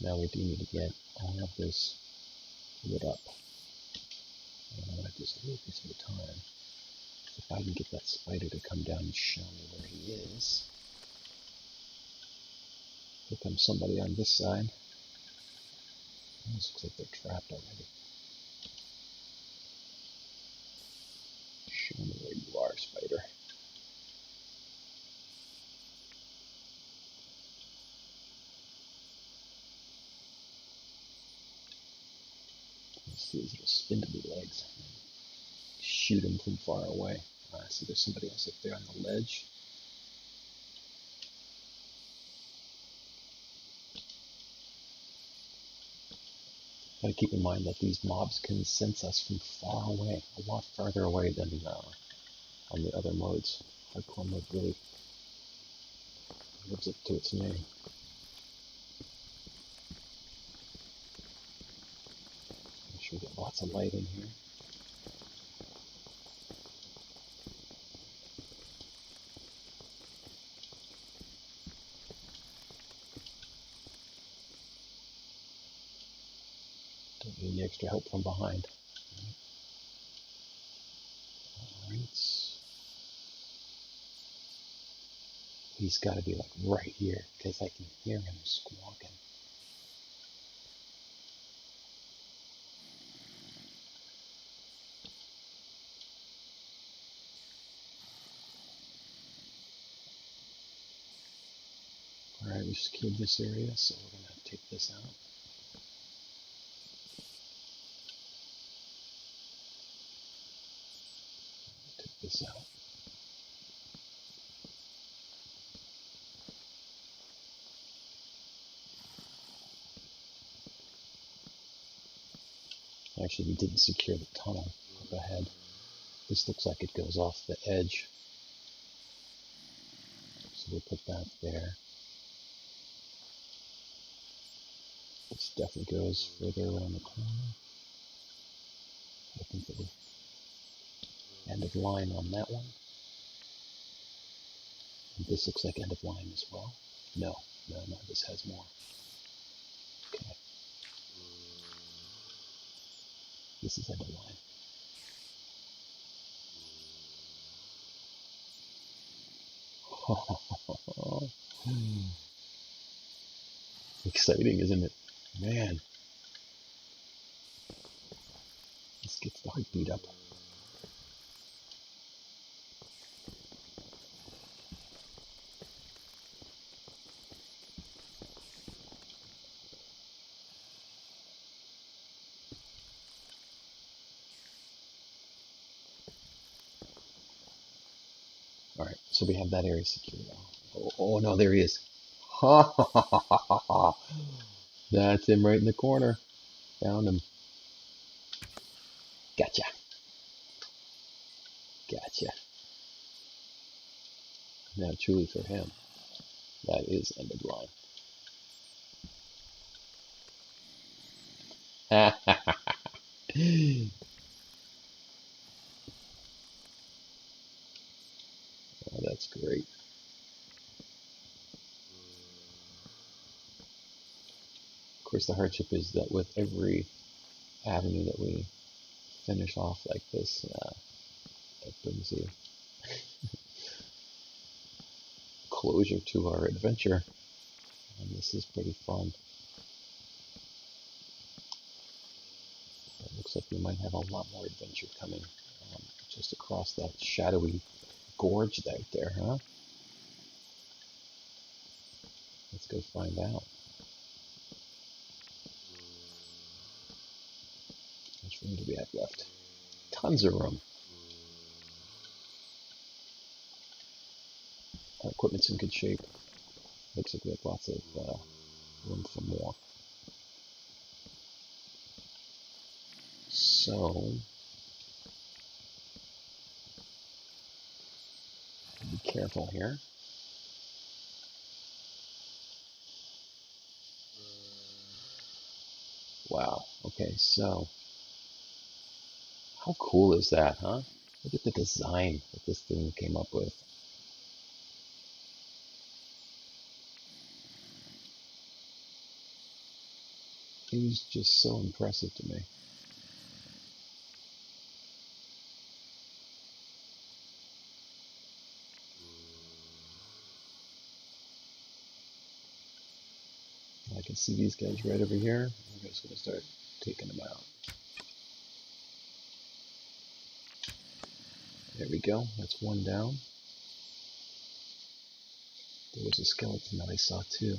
Now we do need to get all of this lit up. And I want to do this a little piece at a time. If I can get that spider to come down and show me where he is. Here comes somebody on this side. This looks like they're trapped already. Show me where you are, spider. Let's see his little spindly legs. Shoot him from far away. See, there's somebody else up there on the ledge. Gotta keep in mind that these mobs can sense us from far away, a lot farther away than on the other modes. Hardcore mode really lives up to its name. Make sure we get lots of light in here. Don't need any extra help from behind. Alright. He's got to be like right here, because I can hear him squawking. Alright, we secured this area, so we're going to take this out. Take this out. Actually, we didn't secure the tunnel up ahead. This looks like it goes off the edge. So we'll put that there. This definitely goes further around the corner. I think that we're end of line on that one. And this looks like end of line as well. No, this has more. Okay. This is end of line. Exciting, isn't it? Man. This gets the heartbeat up. Alright, so we have that area secure now. Oh no, there he is. Ha ha ha ha ha ha. That's him right in the corner. Found him. Gotcha. Gotcha. Now truly for him, that is end of line. Ha ha ha. Oh, that's great. Of course, the hardship is that with every avenue that we finish off like this, it brings you closure to our adventure, and this is pretty fun. It looks like we might have a lot more adventure coming just across that shadowy gorge out there, huh? Let's go find out. How much room do we have left? Tons of room. Our equipment's in good shape. Looks like we have lots of room for more. So, be careful here. Wow. Okay, so how cool is that, huh? Look at the design that this thing came up with. It was just so impressive to me. I can see these guys right over here. I'm just going to start taking them out. There we go. That's one down. There was a skeleton that I saw too.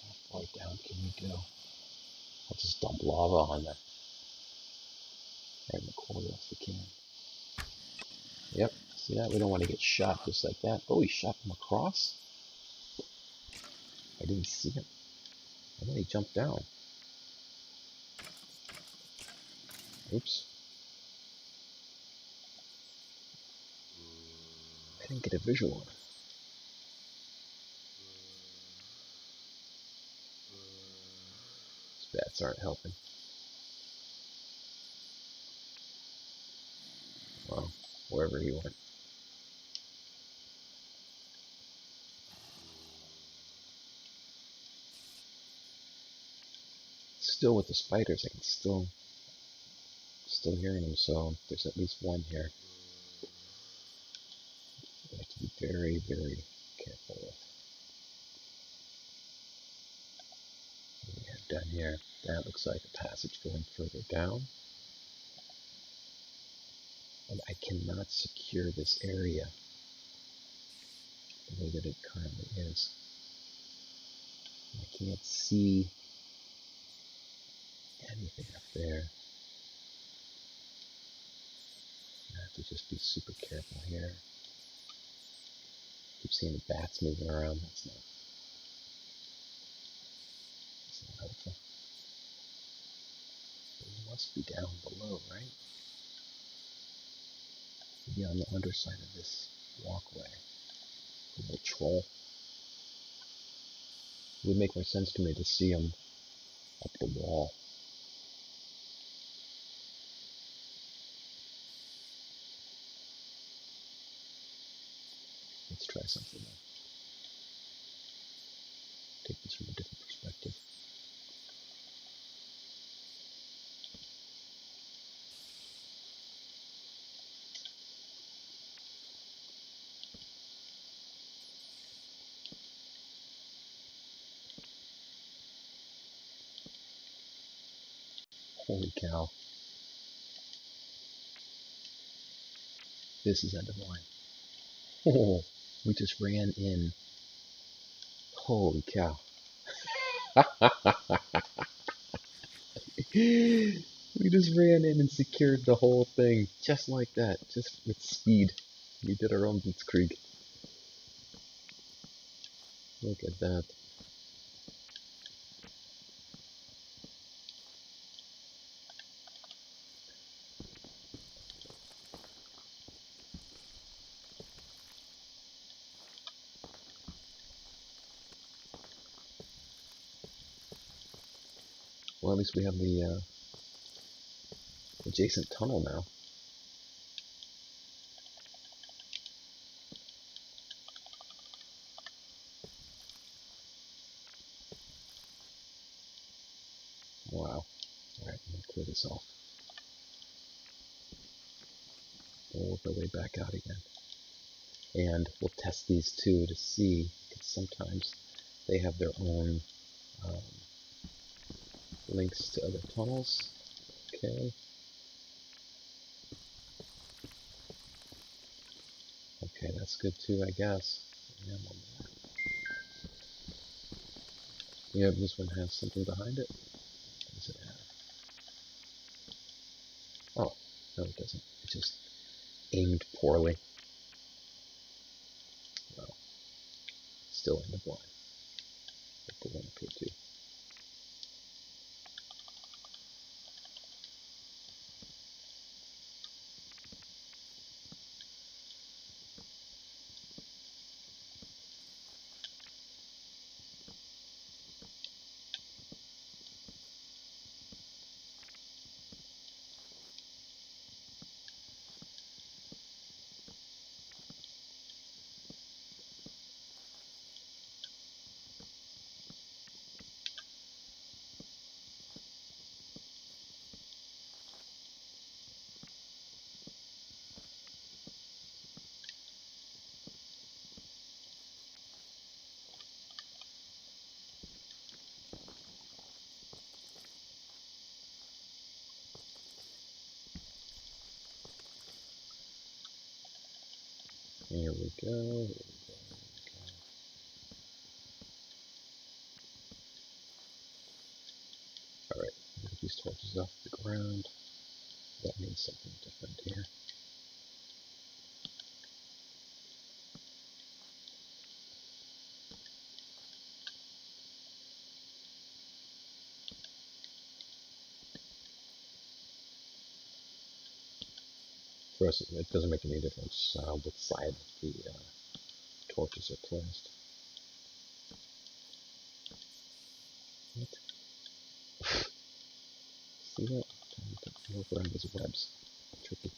How far down can we go? I'll just dump lava on there. Right in the corner if we can. Yep. See that? We don't want to get shot just like that. Oh, he shot him across? I didn't see him. And then he jumped down. Oops. I didn't get a visual on it. These bats aren't helping. Well, wherever he went. Still with the spiders, I can still hearing them, so there's at least one here. We have to be very, very careful with. What do we have down here? That looks like a passage going further down. And I cannot secure this area the way that it currently is. I can't see anything up there. I have to just be super careful here. Keep seeing the bats moving around. That's not helpful. It must be down below, right? Maybe on the underside of this walkway. A little troll. It would make more sense to me to see him up the wall. Let's try something else. Take this from a different perspective. Holy cow. This is end of line. Oh, we just ran in. Holy cow. We just ran in and secured the whole thing, just like that, just with speed. We did our own blitzkrieg. Look at that. Well, at least we have the adjacent tunnel now. Wow. Alright, I'm going to clear this off. We'll work our way back out again. And we'll test these two to see, because sometimes they have their own links to other tunnels. Okay. Okay, that's good too, I guess. Yeah, one more. Yeah, this one has something behind it. What does it have? Oh, no it doesn't. It just aimed poorly. Well, still in the blind. Put the one up here too. Here we go. Alright, get these torches off the ground. That means something different here. For us, it doesn't make any difference which side the torches are placed. What? See that? I work around those webs. Tricky.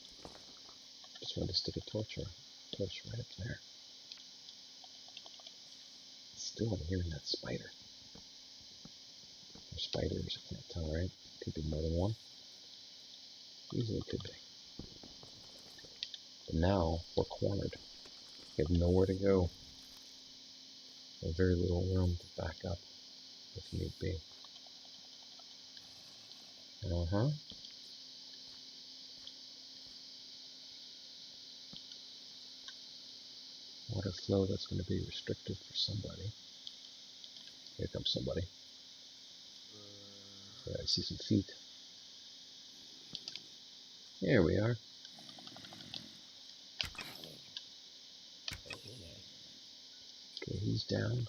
Just wanted to stick a torch right up there. Still, I'm hearing that spider. Or spiders, I can't tell, right? Could be more than one. Easily could be. But now, we're cornered. We have nowhere to go. And very little room to back up if need be. Uh-huh. Water flow, that's going to be restricted for somebody. Here comes somebody. Yeah, I see some feet. There we are. Okay, he's down.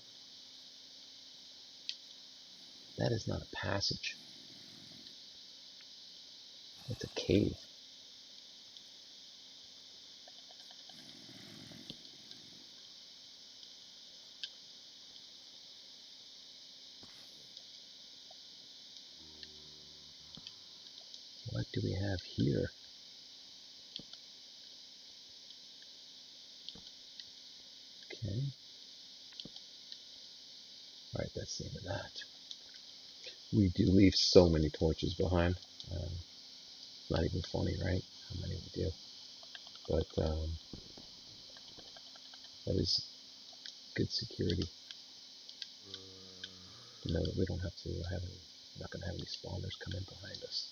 That is not a passage. It's a cave. What do we have here? Okay. Alright, that's the end of that. We do leave so many torches behind. Not even funny, right? How many we do. But that is good security. To know that we don't have to have any, not going to have any spawners come in behind us.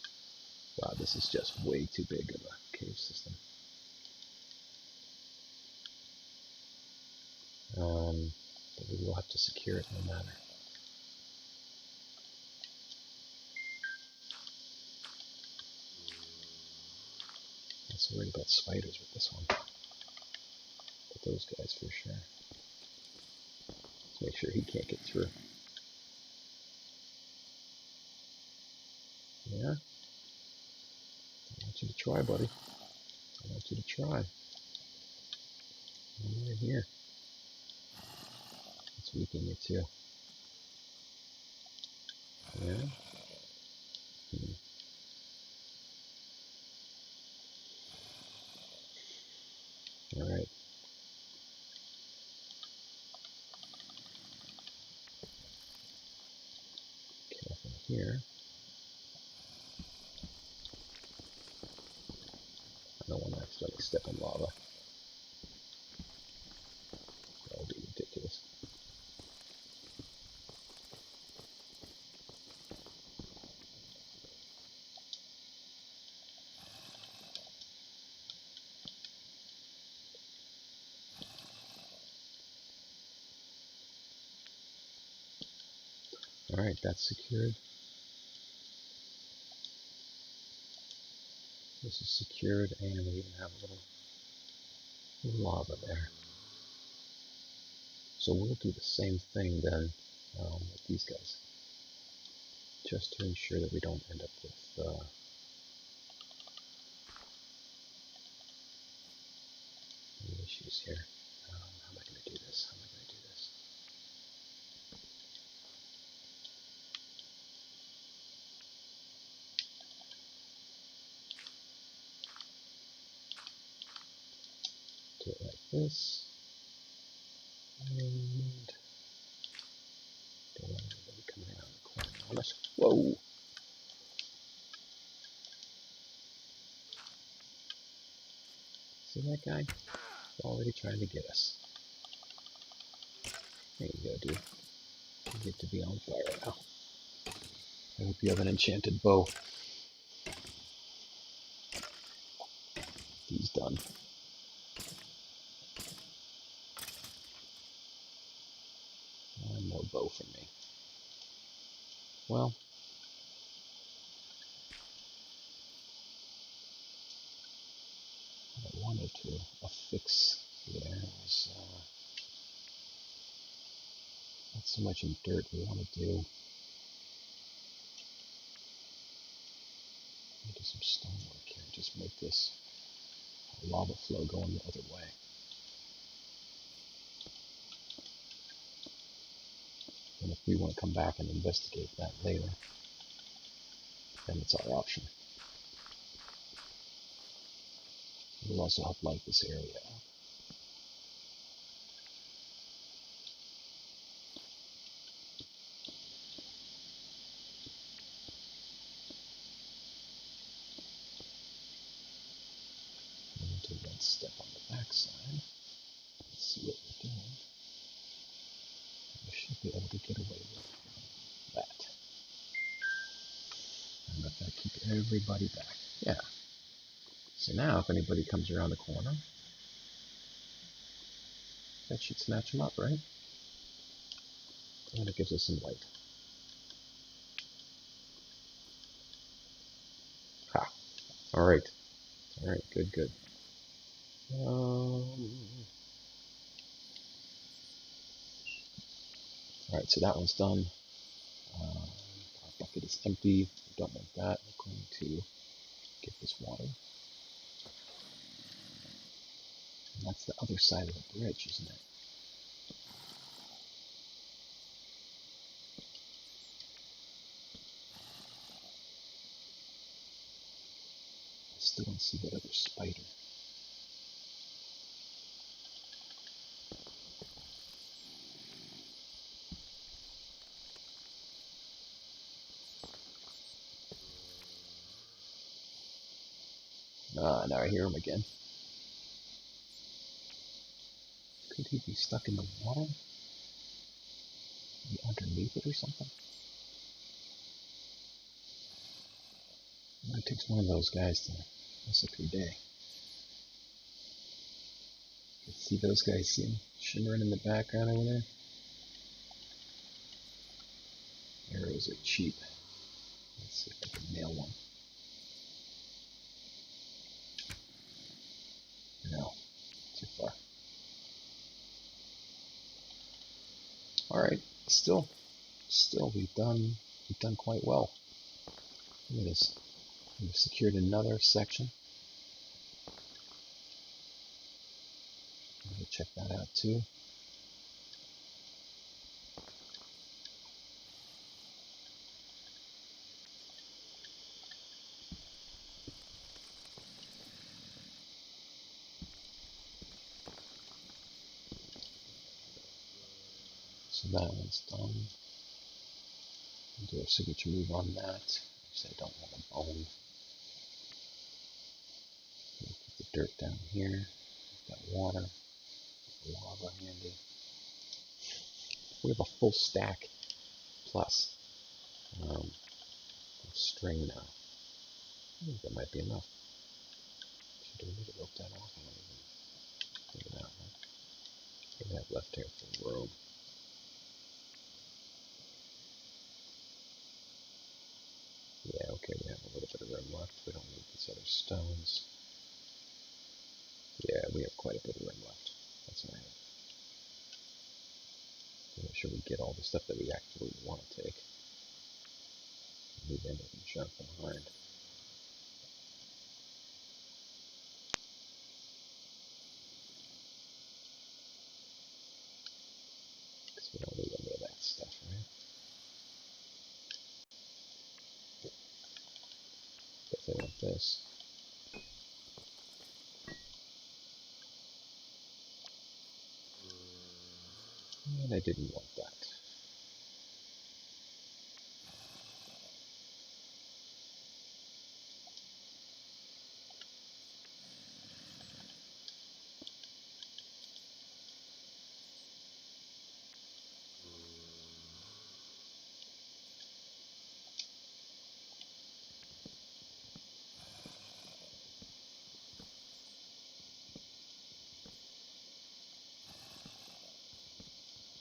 Wow, this is just way too big of a cave system. But we will have to secure it no matter. less worried about spiders with this one. But those guys for sure. Let's make sure he can't get through. Yeah? I want you to try, buddy. I want you to try. Right here. It's weakening you too. Yeah? Alright. Careful here. I don't want to accidentally step in lava. That would be ridiculous. Alright, that's secured. This is secured, and we even have a little lava there. So we'll do the same thing then with these guys, just to ensure that we don't end up with any issues here. How am I going to do this? How am I going to do this? Do it like this. And don't want anybody coming around the corner on us. Whoa! See that guy? He's already trying to get us. There you go, dude. You get to be on fire now. I hope you have an enchanted bow. He's done. No bow from me. Well, what I wanted to affix here was not so much in dirt. We want to do some stonework here. Just make this lava flow going the other way. And if we want to come back and investigate that later, then it's our option. It will also help light this area up. And do one step on the back side. Let's see what we're doing. We should be able to get away with that. And let that keep everybody back. Yeah. So now if anybody comes around the corner, that should snatch them up, right? And it gives us some light. Ha! Alright. Alright, good, good. Alright, so that one's done. Our bucket is empty. We don't want that. We're going to get this water. And that's the other side of the bridge, isn't it? I still don't see that other spider. Now I hear him again. Could he be stuck in the water? Maybe underneath it or something? It takes one of those guys to mess up your day. You see those guys, see him shimmering in the background over there? Arrows are cheap. Let's see if I can nail one. too far. All right, still, we've done quite well. Look at this. We've secured another section. Let me check that out too. So that one's done. We'll do a signature move on that. So I don't have a bone. We'll put the dirt down here. We've got water, lava handy. We have a full stack plus string now. I think that might be enough. Do we need to rope that off? I don't even think of that one. What do we have left here for room? Yeah, okay, we have a little bit of room left. We don't need these other stones. Yeah, we have quite a bit of room left. That's alright. Make sure we get all the stuff that we actually want to take. Leave anything junk behind. Because we don't need any of that stuff, right? Definitely want this. And I didn't want that.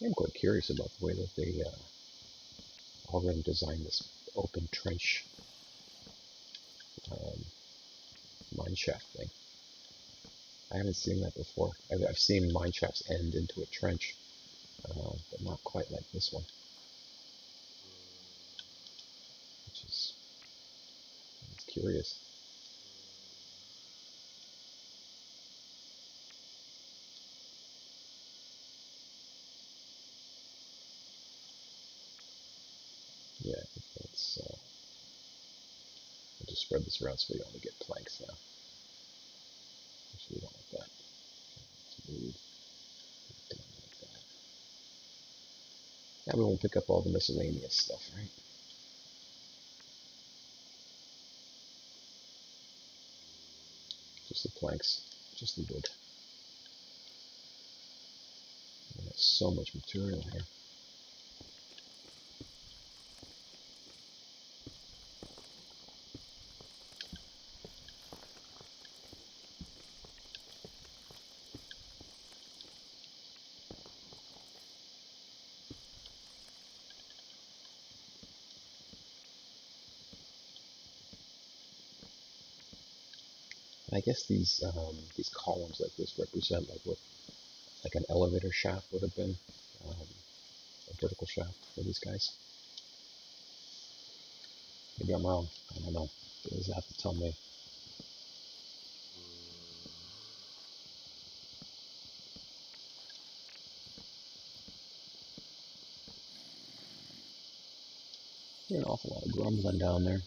I'm quite curious about the way that they already designed this open trench mineshaft thing. I haven't seen that before. I've seen mineshafts end into a trench, but not quite like this one, which is curious. Yeah, I think that's. I'll just spread this around so we only get planks now. Actually, we don't want that. Smooth. Like that. Now we won't pick up all the miscellaneous stuff, right? Just the planks, just the wood. There's so much material here. I guess these columns like this represent like what like an elevator shaft would have been, a vertical shaft for these guys. Maybe I'm wrong. I don't know. You guys have to tell me. There's an awful lot of grumbling down there.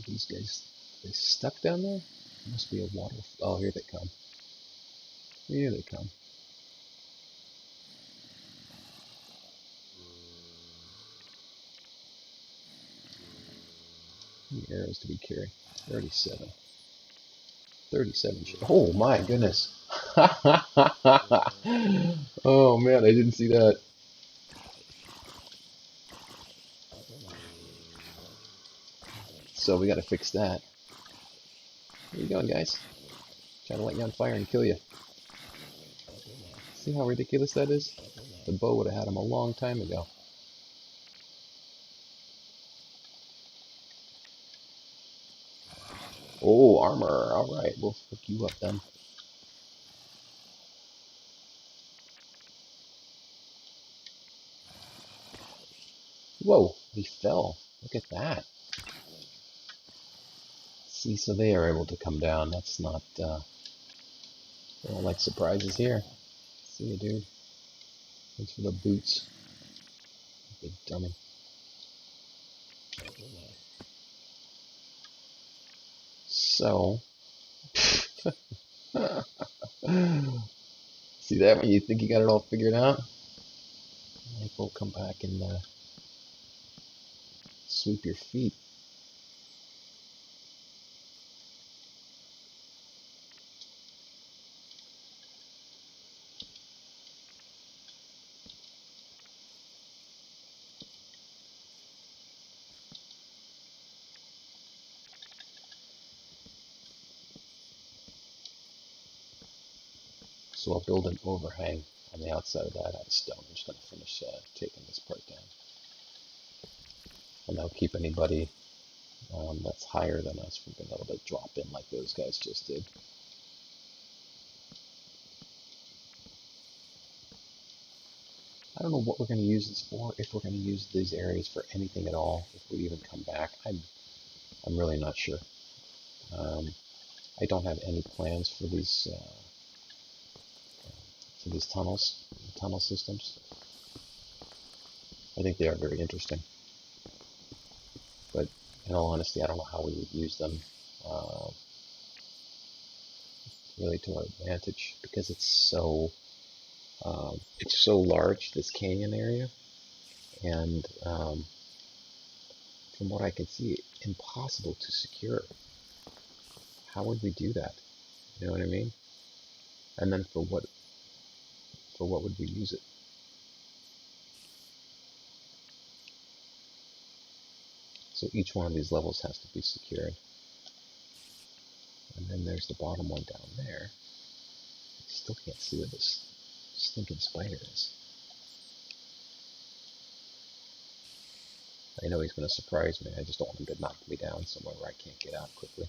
These guys, they stuck down there? Must be a water. Oh, here they come. Here they come. How many arrows do we carry? 37. 37. Oh my goodness. Oh man, I didn't see that. So we gotta fix that. Where you going, guys? Trying to light you on fire and kill you. See how ridiculous that is? The bow would have had him a long time ago. Oh, armor. Alright, we'll hook you up then. Whoa, he fell. Look at that. See, so they are able to come down. That's not, they don't like surprises here. See you, dude. Thanks for the boots. Big dummy. So, see that when you think you got it all figured out? Like we'll come back and sweep your feet. So I'll build an overhang on the outside of that out of stone. I'm just going to finish taking this part down. And that'll keep anybody that's higher than us from being able to drop in like those guys just did. I don't know what we're going to use this for, if we're going to use these areas for anything at all, if we even come back. I'm really not sure. I don't have any plans for these tunnel systems. I think they are very interesting, but in all honesty, I don't know how we would use them really to our advantage, because it's so large, this canyon area, and from what I can see, impossible to secure. How would we do that? You know what I mean? And then for what would we use it? So each one of these levels has to be secured. And then there's the bottom one down there. I still can't see where this stinking spider is. I know he's going to surprise me. I just don't want him to knock me down somewhere where I can't get out quickly.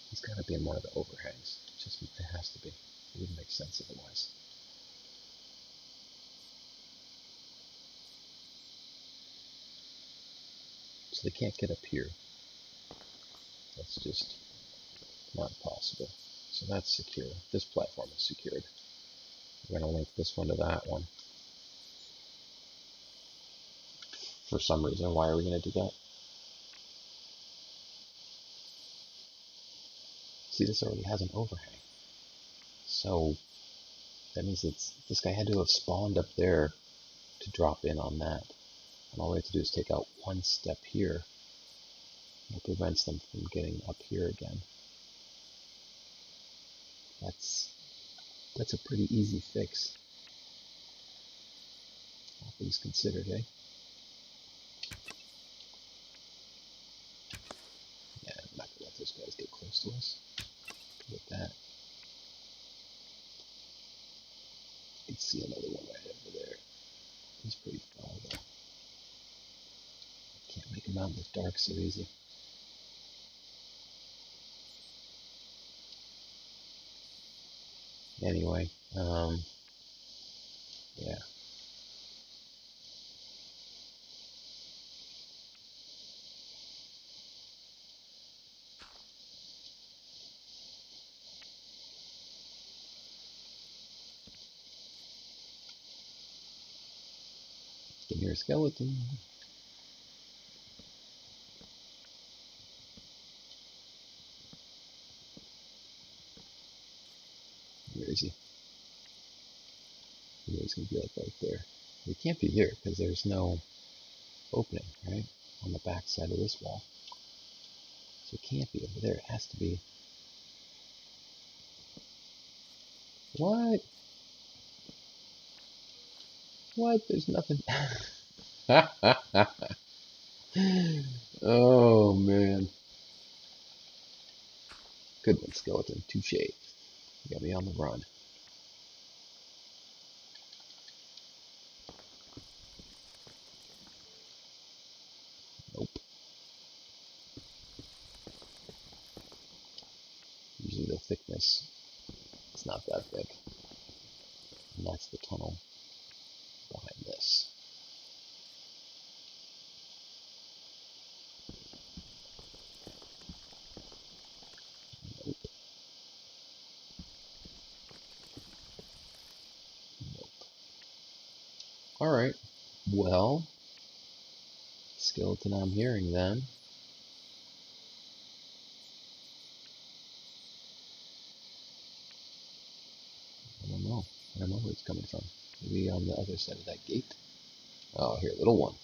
He's got to be in one of the overhangs. It has to be. It wouldn't make sense otherwise. So they can't get up here. That's just not possible. So that's secure. This platform is secured. We're going to link this one to that one. For some reason, why are we going to do that? See, this already has an overhang. So that means this guy had to have spawned up there to drop in on that. And all we have to do is take out one step here. That prevents them from getting up here again. That's a pretty easy fix. All things considered, eh? Yeah, I'm not gonna let those guys get close to us. Look at that. You can see another one right over there. He's pretty far though. Can't make him out in the dark so easy. Anyway, yeah. Give me your skeleton. Where is he? He's gonna be like right there. He can't be here because there's no opening, right? On the back side of this wall. So it can't be over there. It has to be. What? What? There's nothing. Oh, man. Good one, skeleton. Touche. You got me on the run. this. It's not that big. And that's the tunnel behind this. Nope. Nope. Alright, well, skeleton I'm hearing then. I don't know. I don't know where it's coming from. Maybe on the other side of that gate. Oh, here, little one.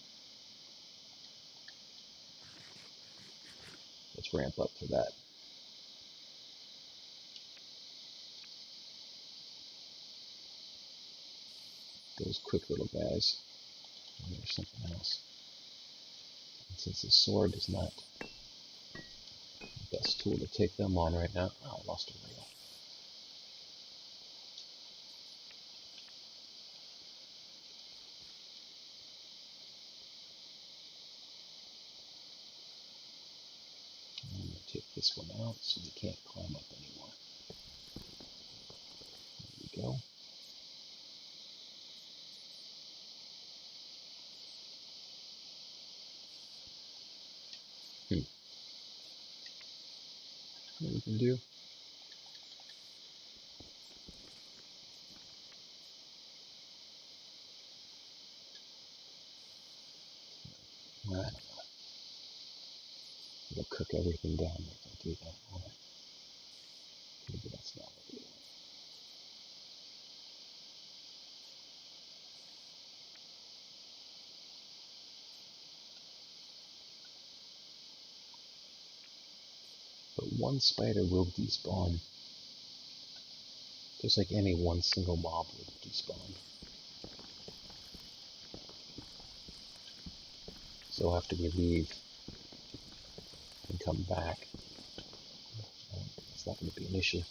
Let's ramp up for that. Those quick little guys. And there's something else. And since the sword is not the best tool to take them on right now. Oh, I lost a rail. I'm going to take this one out so they can't climb up anymore. There we go. What we can do? I don't know. It'll cook everything down if I do that. Alright. Maybe that's not what we want. But one spider will despawn. Just like any one single mob would despawn. So after we leave and come back, it's not going to be an issue.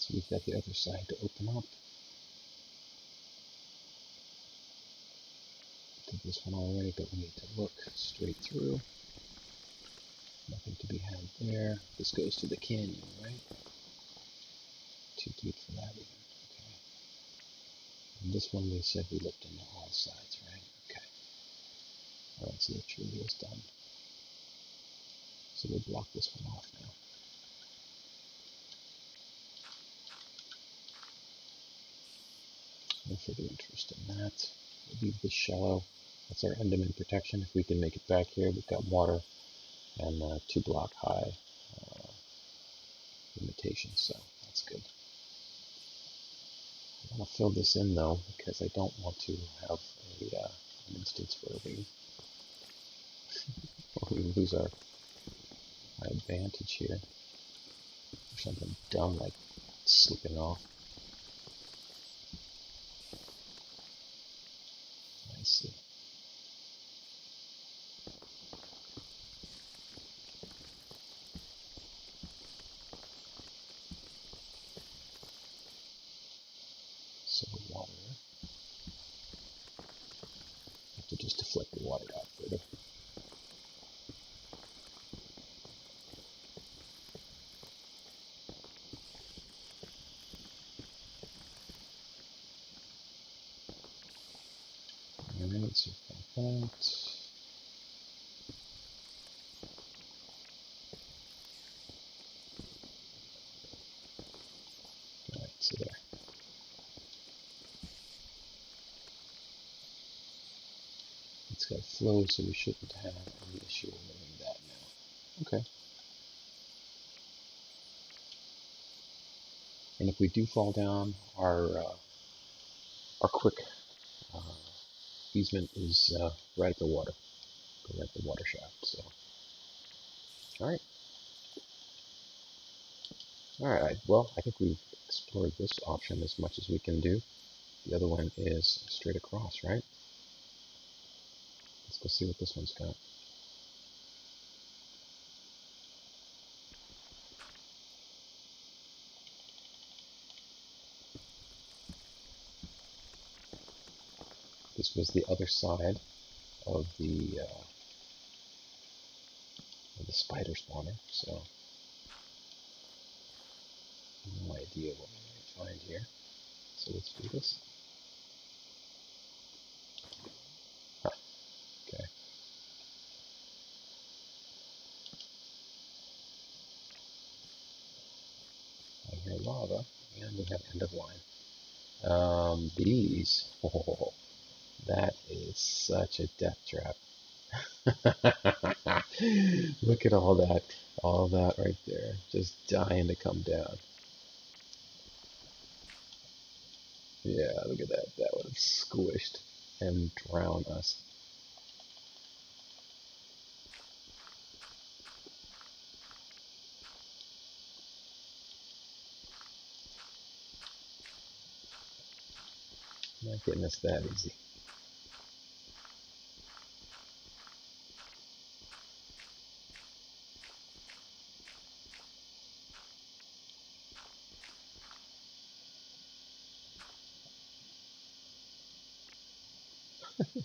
So we've got the other side to open up. Did this one already, but we need to look straight through. Nothing to be had there. This goes to the canyon, right? Too deep for that even. Okay. And this one we said we looked into all sides, right? Okay. Alright, so the tree is done. So we'll block this one off now. No further interest in that. We'll leave this shallow. That's our Enderman protection. If we can make it back here, we've got water and 2 block high limitation, so that's good. I want to fill this in though, because I don't want to have an instance where we lose our advantage here. Or something dumb like slipping off. I see. So the water, I have to just deflect the water out further. Alright, so we've got that. Alright, so there. It's got flow, so we shouldn't have any issue with that now. Okay. And if we do fall down, our quick easement is right at the water. Right at the water shaft. So, all right. Alright, well, I think we've explored this option as much as we can do. The other one is straight across, right? Let's go see what this one's got. This was the other side of the spider spawner, so no idea what we might find here. So let's do this. Huh, okay. I hear lava, and we have end of line. Bees. Oh, that is such a death trap. Look at all that right there, just dying to come down. Yeah, look at that. That would have squished and drowned us. Not getting us that easy.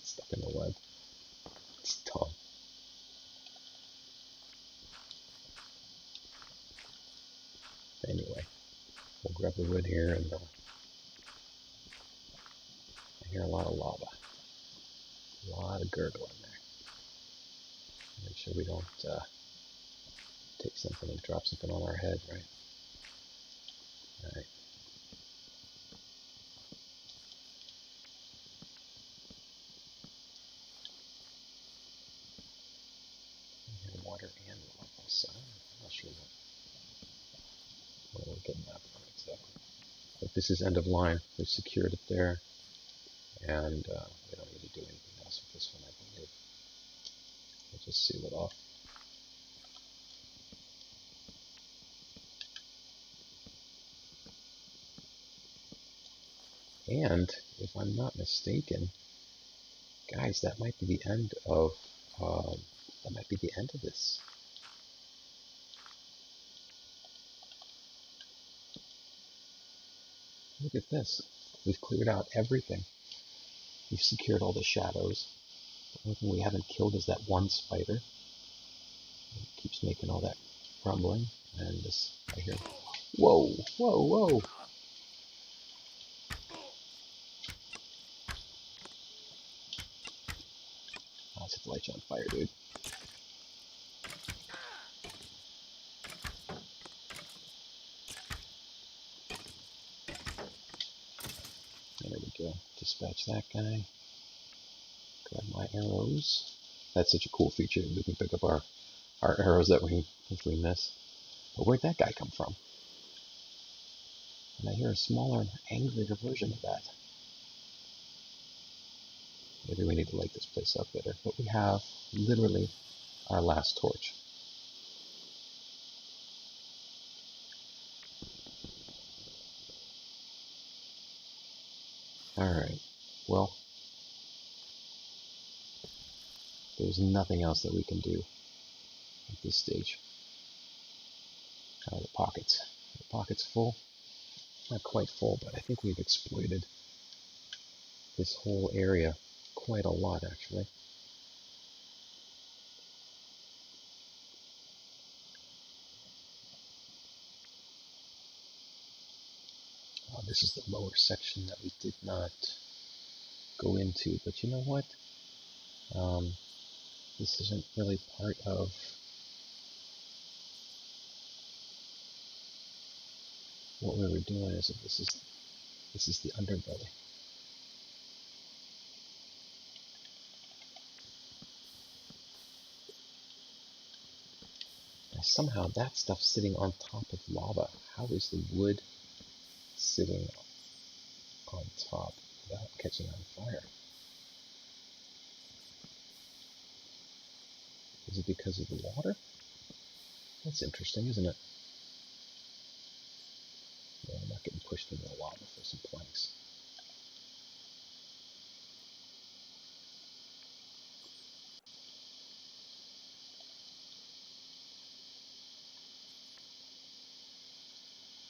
Stuck in the web. It's tough. Anyway, we'll grab the wood here, and I hear a lot of lava. A lot of gurgling there. Make sure we don't take something and drop something on our head, right? Alright. I hear water and lava, so I'm not sure what we're getting at from exactly. But this is end of line. We've secured it there, and we don't need to do anything else with this one, I believe. We'll just seal it off. And if I'm not mistaken, guys, that might be the end of this. Look at this. We've cleared out everything. We've secured all the shadows. The only thing we haven't killed is that one spider. It keeps making all that rumbling. And this right here. Whoa, whoa, whoa. Oh, set the lights on fire, dude. There we go. Dispatch that guy. Grab my arrows. That's such a cool feature. We can pick up our arrows that if we miss. But where'd that guy come from? And I hear a smaller, angrier version of that. Maybe we need to light this place up better. But we have literally our last torch. Alright, well, there's nothing else that we can do at this stage. The pockets. The pocket's full. Not quite full, but I think we've exploited this whole area quite a lot, actually. This is the lower section that we did not go into, but you know what? This isn't really part of what we were doing. This is the underbelly. Now somehow that stuff's sitting on top of lava. How is the wood sitting on top without catching on fire? Is it because of the water? That's interesting, isn't it? push through the lava for some planks.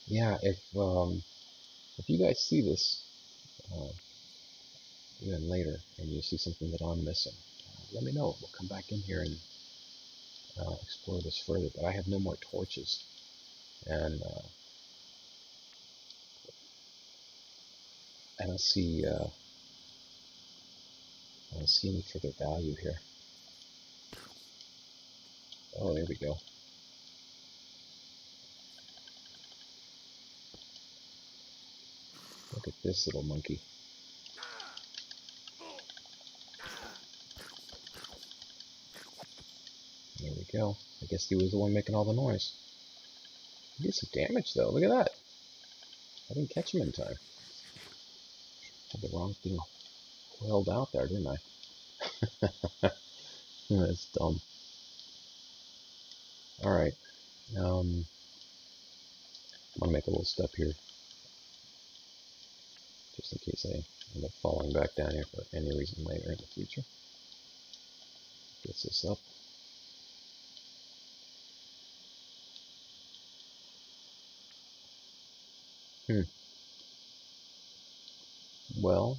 Yeah, if you guys see this even later and you see something that I'm missing, let me know. We'll come back in here and explore this further. But I have no more torches, and I don't see any further value here. Oh, there we go. Look at this little monkey. There we go. I guess he was the one making all the noise. He did some damage though. Look at that. I didn't catch him in time. Had the wrong thing held out there, didn't I? That's dumb. Alright. I'm going to make a little step here, just in case I end up falling back down here for any reason later in the future. Gets this up. Well,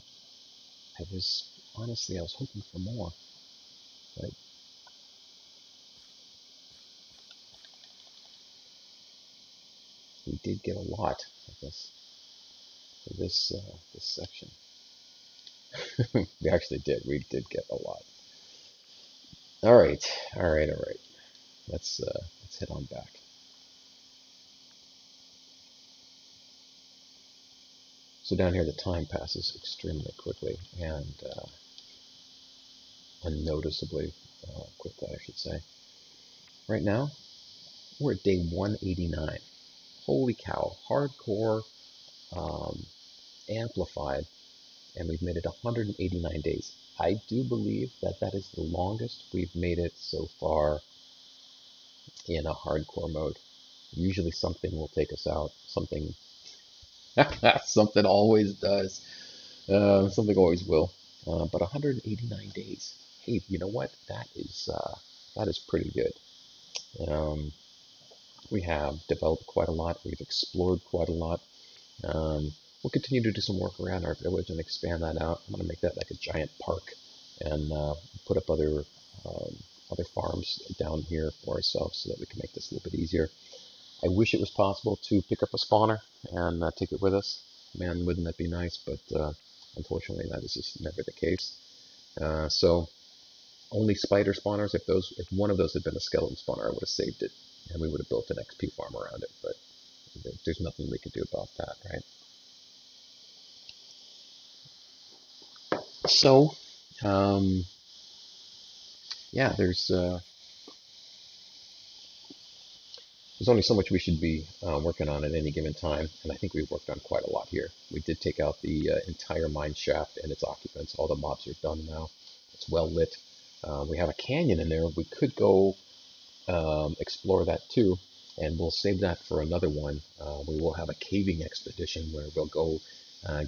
honestly, I was hoping for more, but we did get a lot, I guess, for this section. We actually did. We did get a lot. All right. Let's head on back. So down here, the time passes extremely quickly and unnoticeably quickly, I should say. Right now, we're at day 189. Holy cow! Hardcore, amplified, and we've made it 189 days. I do believe that that is the longest we've made it so far in a hardcore mode. Usually something will take us out. Something always does. Something always will. But 189 days. Hey, you know what? That is pretty good. We have developed quite a lot. We've explored quite a lot. We'll continue to do some work around our village and expand that out. I'm going to make that like a giant park and put up other farms down here for ourselves so that we can make this a little bit easier. I wish it was possible to pick up a spawner and take it with us. Man, wouldn't that be nice? But unfortunately, that is just never the case. So only spider spawners. If one of those had been a skeleton spawner, I would have saved it, and we would have built an XP farm around it. But there's nothing we can do about that, right? So, yeah, there's only so much we should be working on at any given time, and I think we've worked on quite a lot here. We did take out the entire mine shaft and its occupants. All the mobs are done now. It's well lit. We have a canyon in there. We could go explore that too, and we'll save that for another one. We will have a caving expedition where we'll go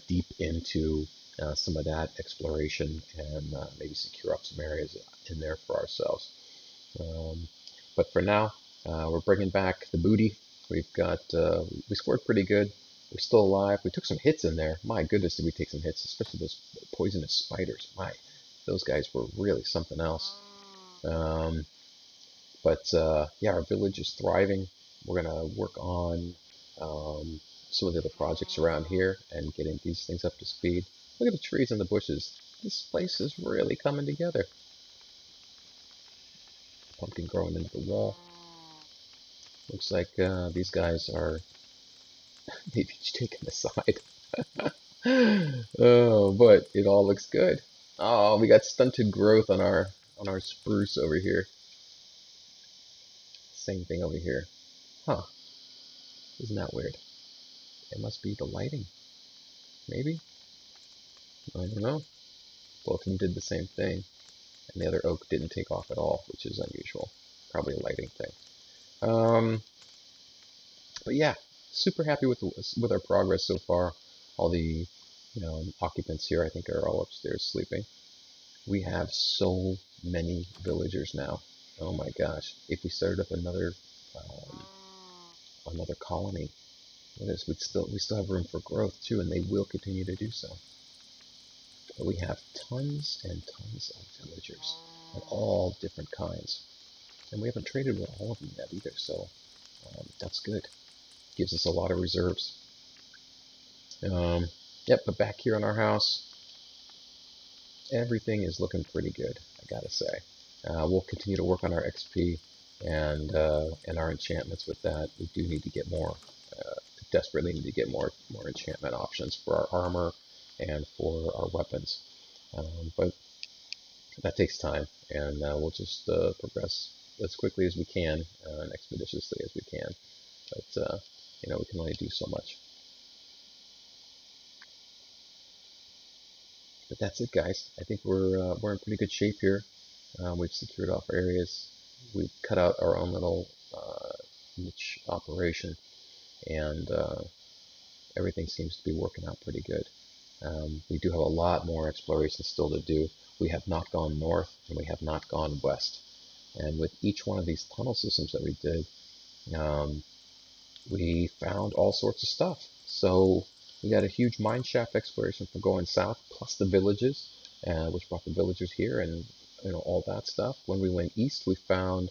deep into some of that exploration and maybe secure up some areas in there for ourselves. But for now, we're bringing back the booty. We scored pretty good. We're still alive. We took some hits in there. My goodness, did we take some hits, especially those poisonous spiders. Those guys were really something else. But yeah, our village is thriving. We're gonna work on some of the other projects around here and getting these things up to speed. Look at the trees and the bushes. This place is really coming together. Pumpkin growing into the wall. Looks like these guys are maybe taken aside. Oh, but it all looks good. Oh, we got stunted growth on our spruce over here. Same thing over here. Huh. Isn't that weird? It must be the lighting. Maybe? I don't know. Both of them did the same thing. And the other oak didn't take off at all, which is unusual. Probably a lighting thing. But yeah, super happy with our progress so far. All the occupants here, I think, are all upstairs sleeping. We have so many villagers now. Oh my gosh! If we started up another colony, we still have room for growth too, and they will continue to do so. But we have tons and tons of villagers of all different kinds, and we haven't traded with all of them yet either. So that's good. Gives us a lot of reserves. Yep, but back here in our house, everything is looking pretty good, I gotta say. We'll continue to work on our XP and our enchantments with that. We do need to get more, desperately need to get more enchantment options for our armor and for our weapons. But that takes time, and we'll just progress as quickly as we can and expeditiously as we can. But we can only do so much. But that's it, guys. I think we're in pretty good shape here. We've secured off our areas. We've cut out our own little niche operation, and everything seems to be working out pretty good. We do have a lot more exploration still to do. We have not gone north, and we have not gone west. And with each one of these tunnel systems that we did, we found all sorts of stuff. So we got a huge mine shaft exploration for going south, plus the villages, which brought the villagers here and all that stuff. When we went east, we found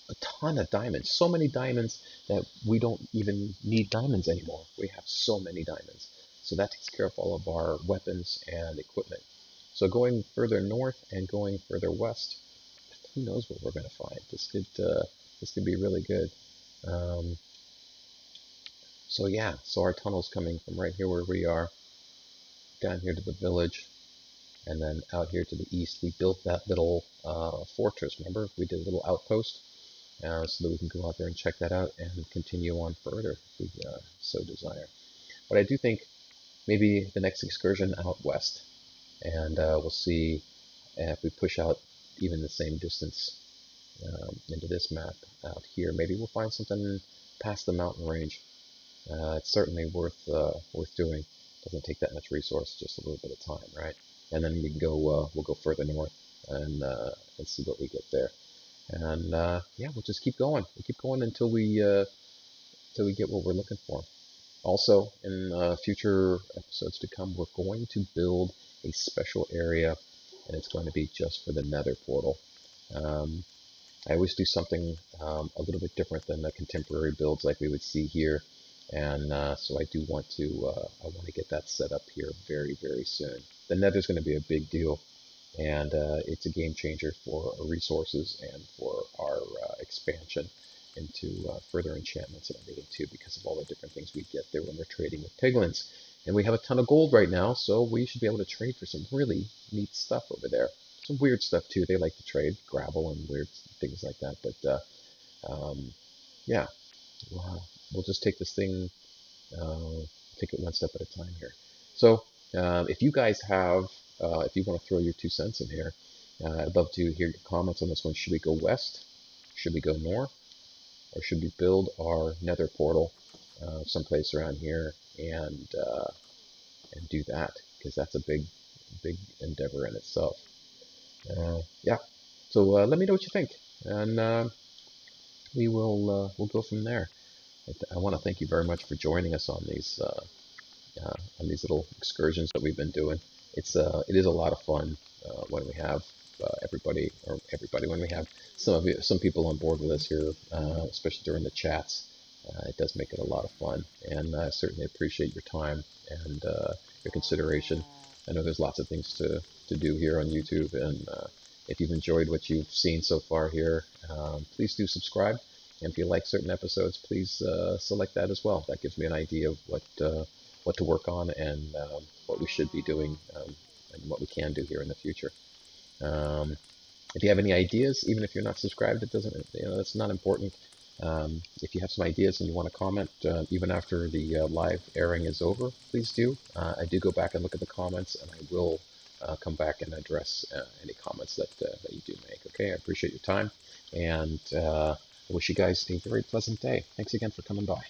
a ton of diamonds. So many diamonds that we don't even need diamonds anymore. We have so many diamonds. So that takes care of all of our weapons and equipment. So going further north and going further west, who knows what we're going to find. This could be really good. So yeah, so our tunnel's coming from right here where we are, down here to the village, and then out here to the east. We built that little fortress, remember? We did a little outpost, so that we can go out there and check that out and continue on further if we so desire. But I do think maybe the next excursion out west, and we'll see if we push out even the same distance into this map out here. Maybe we'll find something past the mountain range. It's certainly worth doing. Doesn't take that much resource, just a little bit of time, right? And then we can go. We'll go further north and see what we get there. And yeah, we'll just keep going. We'll keep going until we get what we're looking for. Also, in future episodes to come, we're going to build a special area, and it's going to be just for the Nether portal. I always do something a little bit different than the contemporary builds like we would see here, and so I do want to get that set up here very, very soon. The Nether's going to be a big deal, and it's a game changer for our resources and for our expansion into further enchantments and everything too, because of all the different things we get there when we're trading with piglins. And we have a ton of gold right now, so we should be able to trade for some really neat stuff over there. Some weird stuff too. They like to trade gravel and weird things like that. But yeah, we'll just take this thing, take it one step at a time here. So if you guys have, if you want to throw your 2 cents in here, I'd love to hear your comments on this one. Should we go west? Should we go north? Or should we build our Nether portal someplace around here and do that? Because that's a big endeavor in itself. Yeah. So let me know what you think, and we'll go from there. I want to thank you very much for joining us on these little excursions that we've been doing. It is a lot of fun when we have everybody when we have some people on board with us here, especially during the chats. It does make it a lot of fun, and I certainly appreciate your time and your consideration. I know there's lots of things to do here on YouTube, and if you've enjoyed what you've seen so far here, please do subscribe. And if you like certain episodes, please select that as well. That gives me an idea of what to work on and what we should be doing and what we can do here in the future. If you have any ideas, even if you're not subscribed, it doesn't, that's not important. If you have some ideas and you want to comment, even after the live airing is over, please do. I do go back and look at the comments, and I will come back and address any comments that you do make. Okay, I appreciate your time, and I wish you guys a very pleasant day. Thanks again for coming by.